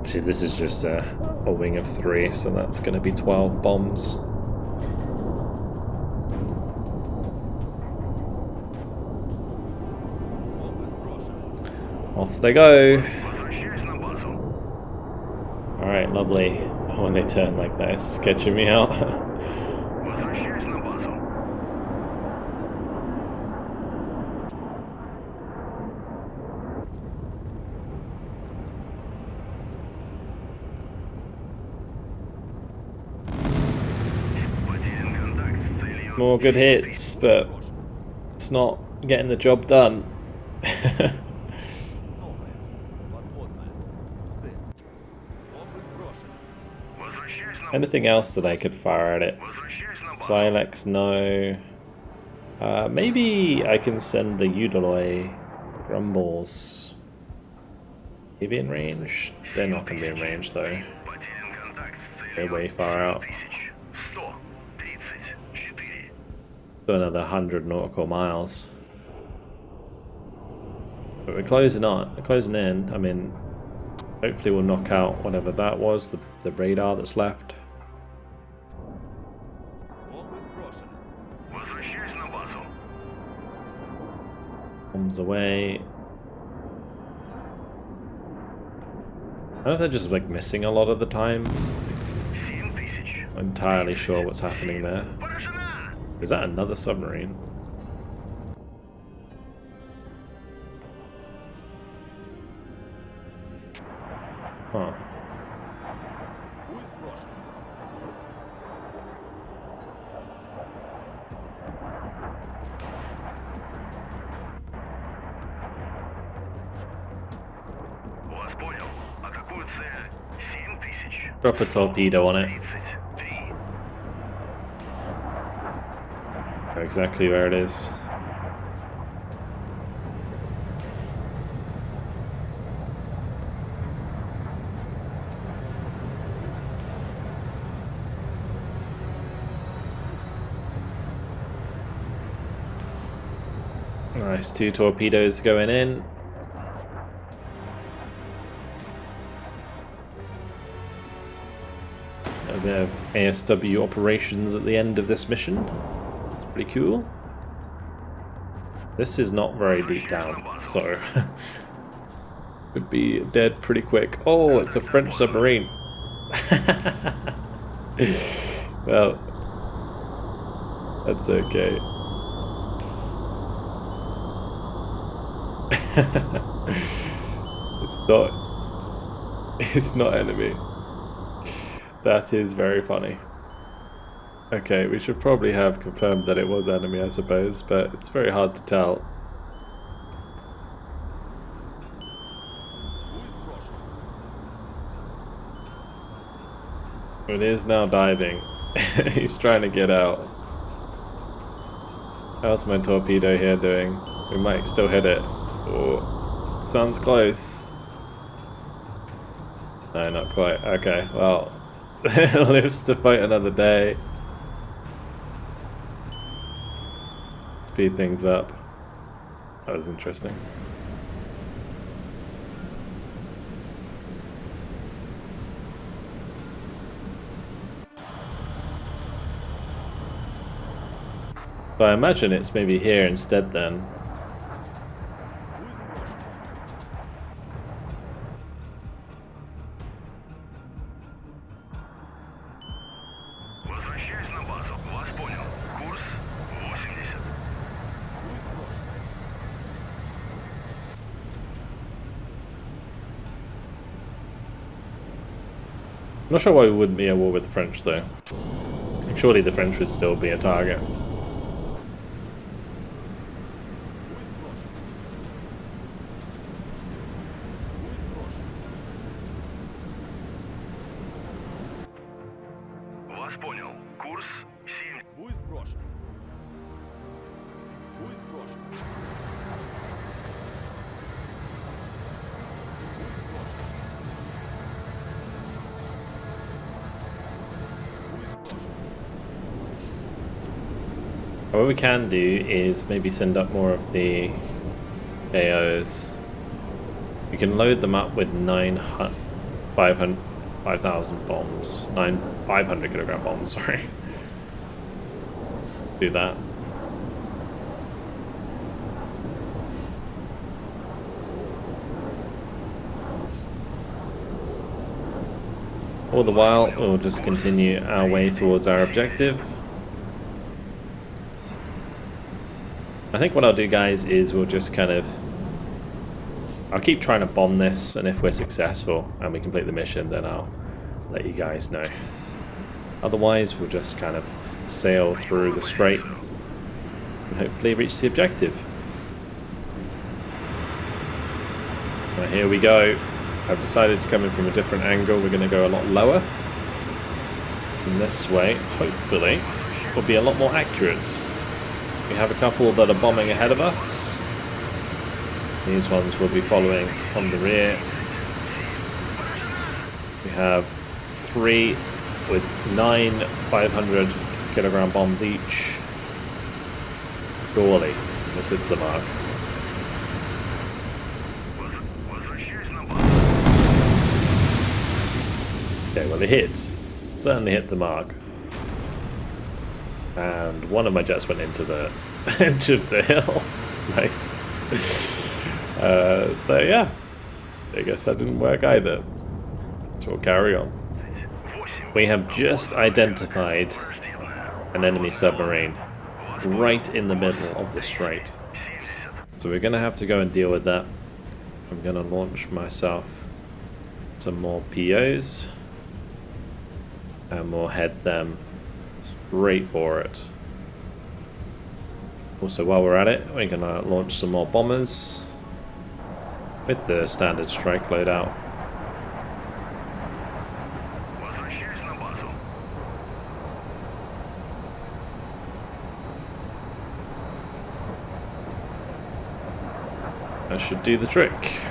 S1: Actually, this is just a wing of 3, so that's going to be 12 bombs. Off they go.
S3: Возвращаюсь на базу.
S1: Alright, lovely. Oh, when they turn like that, it's sketching me out.
S3: Возвращаюсь на базу. Потерян контакт с целью.
S1: More good hits, but it's not getting the job done.
S4: Новая. Подводная. Цель. Бомбы сброшены.
S3: Возвращаюсь на базу.
S1: Anything else that I could fire at it?
S3: Возвращаюсь на базу.
S1: Silex, no. Maybe I can send the Udaloy Grumbles. Maybe in range? They're not going to be in range though.
S3: Потерян контакт с целью.
S1: They're way far out.
S3: 134.
S1: So another 100 nautical miles. But we're closing in. I mean, hopefully we'll knock out whatever that was, the radar that's left.
S4: Бомбы сброшены.
S3: Возвращаюсь на базу.
S1: Bombs away. I don't know if they're just like missing a lot of the time.
S3: 7000.
S1: I'm entirely sure what's happening there.
S3: Поражена!
S1: Is that another submarine? Huh.
S4: Буй сброшен.
S3: Вас понял. Атакую цель. 7000.
S1: Drop a torpedo on it.
S3: 33.
S1: Know exactly where it is. Nice, 2 torpedoes going in. A bit of ASW operations at the end of this mission. It's pretty cool. This is not very deep down, so could be dead pretty quick. Oh, it's a French submarine. Well, that's okay. It's not enemy. That is very funny. Okay, we should probably have confirmed that it was enemy, I suppose, but it's very hard to tell.
S4: Буй сброшен.
S1: It is now diving. He's trying to get out. How's my torpedo here doing? We might still hit it. Oh, sounds close. No, not quite. Okay, well, lives to fight another day. Speed things up. That was interesting. So I imagine it's maybe here instead then.
S4: Буй сброшен.
S3: Возвращаюсь на базу. Вас понял. Курс 80.
S4: Who is Russian?
S1: I'm not sure why we wouldn't be at war with the French though. Surely the French would still be a target.
S4: Who is Russian? Who is Russian?
S3: Вас понял. Курс 7.
S4: Who is Russian? Who is Russian? Who is Russian?
S1: What we can do is maybe send up more of the AOs. We can load them up with 5,000 bombs. 500 kilogram bombs, sorry. Do that. All the while, we'll just continue our way towards our objective. I think what I'll do, guys, is we'll just I'll keep trying to bomb this, and if we're successful and we complete the mission, then I'll let you guys know. Otherwise, we'll just sail through the strait and hopefully reach the objective. Now here we go. I've decided to come in from a different angle. We're going to go a lot lower. And this way, hopefully, will be a lot more accurate. We have a couple that are bombing ahead of us. These ones will be following from the rear. We have 3 with 9 500 kilogram bombs each. Surely, this hits the mark.
S3: Возвращаюсь на базу.
S1: Okay, well it hit. Certainly hit the mark. And one of my jets went into the into the hill. Nice. So yeah, I guess that didn't work either. So we'll carry on. We have just identified an enemy submarine right in the middle of the strait. So we're going to have to go and deal with that. I'm going to launch myself some more POs and we'll head them straight for it. Also, while we're at it, we're going to launch some more bombers with the standard strike loadout.
S3: Возвращаюсь на базу.
S1: That should do the trick.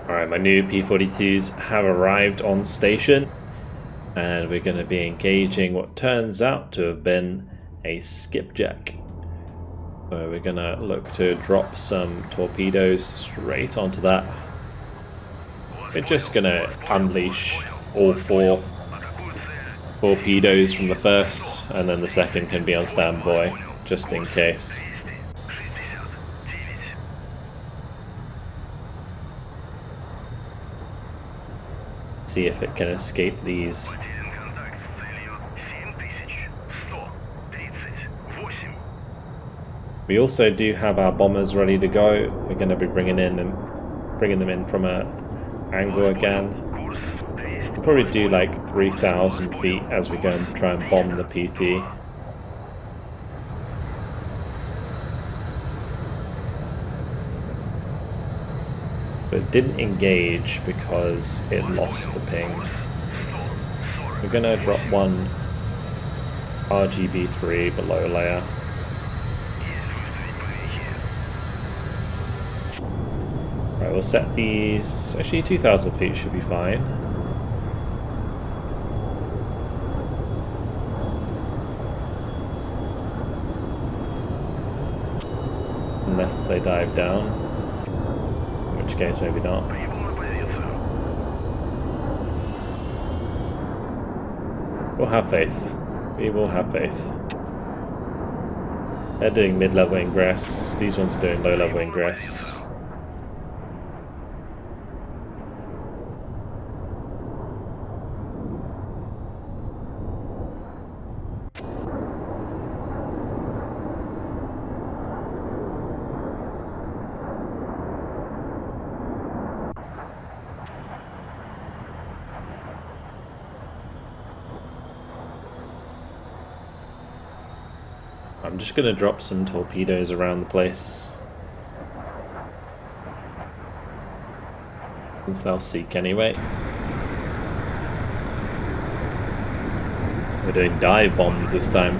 S1: Alright, my new P-42s have arrived on station, and we're going to be engaging what turns out to have been a skipjack. So we're going to look to drop some torpedoes straight onto that. We're just going to unleash all 4 torpedoes from the first, and then the second can be on standby, just in case. See if it can escape these.
S3: Потерян контакт с целью 7138.
S1: We also do have our bombers ready to go. We're going to be bringing them in from an angle again.
S3: Курс 200.
S1: We'll probably do like 3,000 feet as we go and try and bomb the PT. But it didn't engage because it lost the ping. We're going to drop one RGB3 below layer. Right, we'll set these. Actually, 2,000 feet should be fine. Unless they dive down. In which case, maybe not.
S3: Прибыл на позицию.
S1: We'll have faith. We will have faith. They're doing mid-level ingress. These ones are doing low-level ingress. I'm just going to drop some torpedoes around the place. Since they'll seek anyway. We're doing dive bombs this time.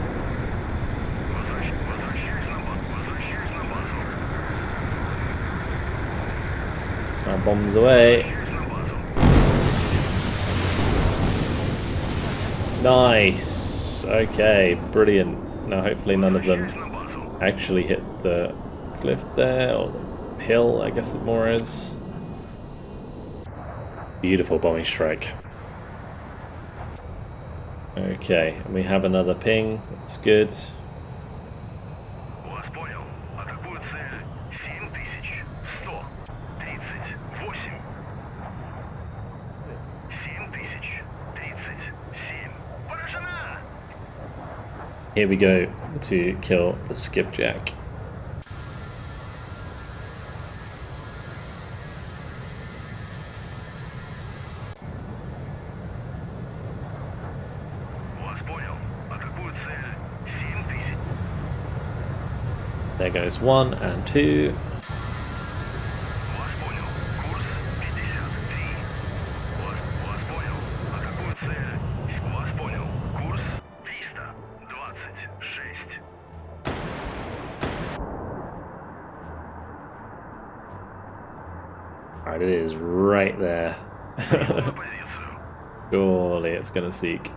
S1: Our bombs away. Nice. Okay, brilliant. Now hopefully none of them actually hit the cliff there, or the hill, I guess it more is. Beautiful bombing strike. Okay, and we have another ping. That's good.
S3: Вас понял. Атакую цель. 7138. 7037. Поражена!
S1: Here we go to kill the skipjack.
S3: Вас понял. Атакую цель. 7000.
S1: There goes 1 and 2.
S3: Вас понял. Курс 53. Вас понял. Атакую цель. Вас понял. Курс 326.
S1: Alright, it is right there.
S3: Прибыл на позицию.
S1: Surely it's gonna seek.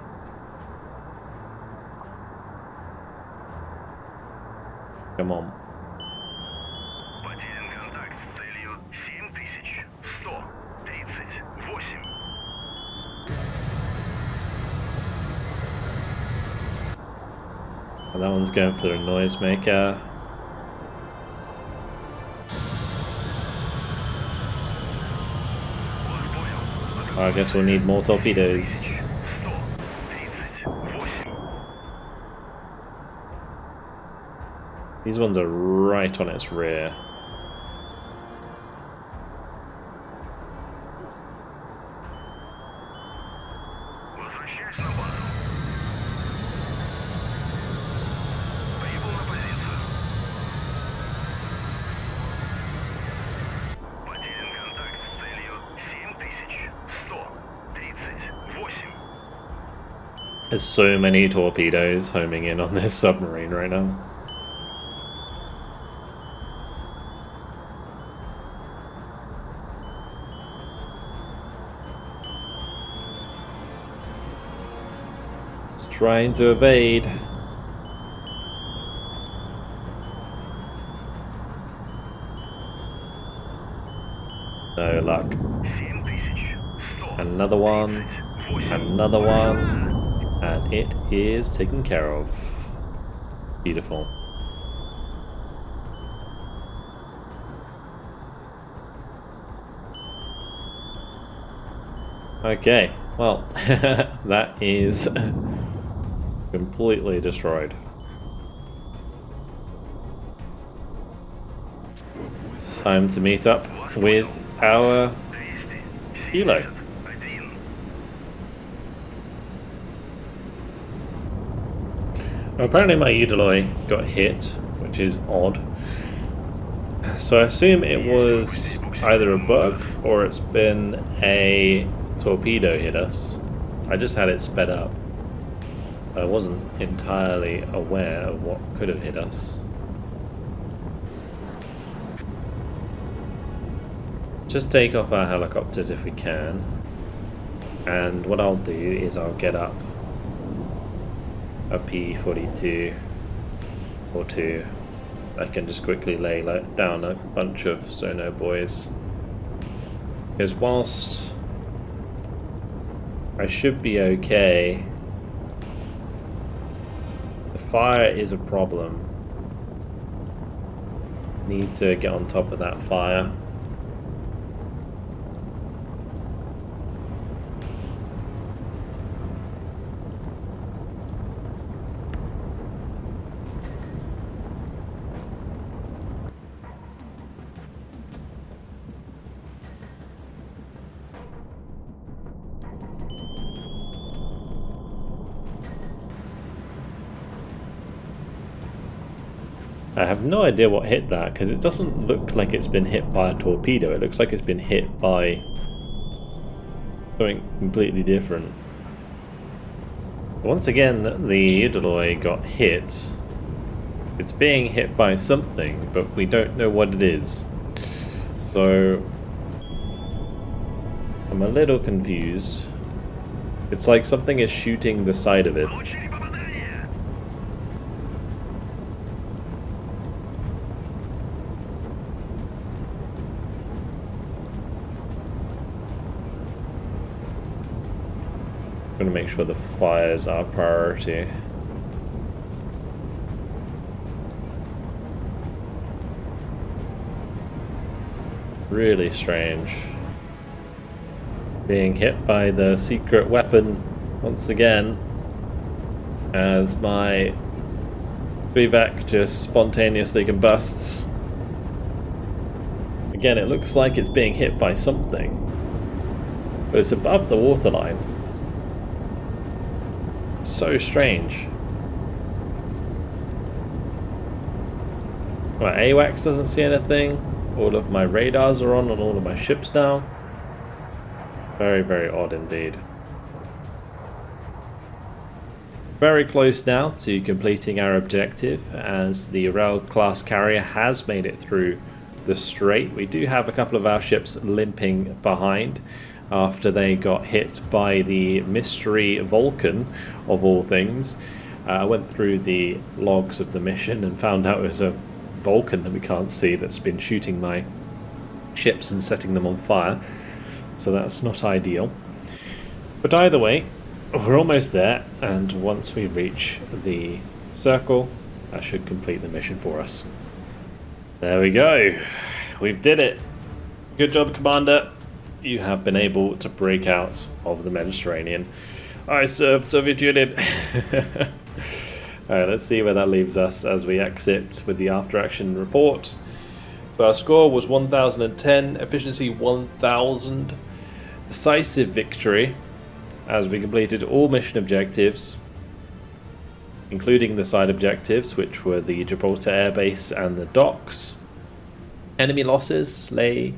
S1: Come on.
S3: Потерян контакт с целью 7138.
S1: Well, that one's going for the noisemaker.
S3: Вас понял.
S1: I guess we'll need more torpedoes.
S3: 138.
S1: These ones are right on its rear.
S3: Возвращаюсь на базу. Прибыл на позицию. Потерян контакт с целью 7138.
S1: There's so many torpedoes homing in on this submarine right now. It's trying to evade. No luck.
S3: 7138.
S1: Another one. Another one. And it is taken care of. Beautiful. Okay, well, that is completely destroyed. Time to meet up with our helo. Apparently my Eudaloi got hit, which is odd. So I assume it was either a bug or it's been a torpedo hit us. I just had it sped up. I wasn't entirely aware of what could have hit us. Just take off our helicopters if we can. And what I'll do is I'll get up a P-42 or 2. I can just quickly lay down a bunch of sonar buoys. Because whilst I should be okay, the fire is a problem. Need to get on top of that fire. I have no idea what hit that, because it doesn't look like it's been hit by a torpedo. It looks like it's been hit by something completely different. Once again, the Udaloy got hit. It's being hit by something, but we don't know what it is. So I'm a little confused. It's like something is shooting the side of it.
S3: Получили попадание.
S1: I'm going to make sure the fires are priority. Really strange. Being hit by the secret weapon once again, as my Vivac just spontaneously combusts. Again, it looks like it's being hit by something, but it's above the waterline. It's so strange. My AWACS doesn't see anything. All of my radars are on all of my ships now. Very, very odd indeed. Very close now to completing our objective, as the Rail class carrier has made it through the strait. We do have a couple of our ships limping behind after they got hit by the mystery Vulcan, of all things. I went through the logs of the mission and found out it was a Vulcan that we can't see that's been shooting my ships and setting them on fire. So that's not ideal. But either way, we're almost there, and once we reach the circle, that should complete the mission for us. There we go. We did it. Good job, Commander. You have been able to break out of the Mediterranean. I served Soviet Union. Alright, let's see where that leaves us as we exit with the after action report. So our score was 1010, efficiency 1000, decisive victory as we completed all mission objectives, including the side objectives, which were the Gibraltar airbase and the docks. Enemy losses, Ley,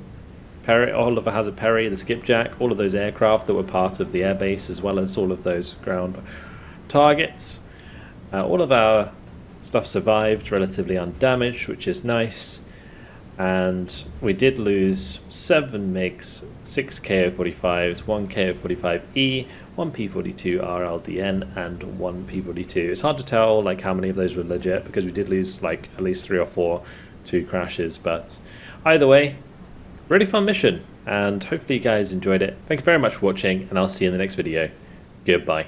S1: Perry, Oliver Hazard Perry, the Skipjack, all of those aircraft that were part of the airbase, as well as all of those ground targets. All of our stuff survived relatively undamaged, which is nice. And we did lose 7 MiGs, 6 KO-45s, 1 KO-45E, 1 P-42 RLDN, and 1 P-42. It's hard to tell like how many of those were legit, because we did lose like at least 3 or 4 to crashes. But either way, really fun mission, and hopefully you guys enjoyed it. Thank you very much for watching, and I'll see you in the next video. Goodbye.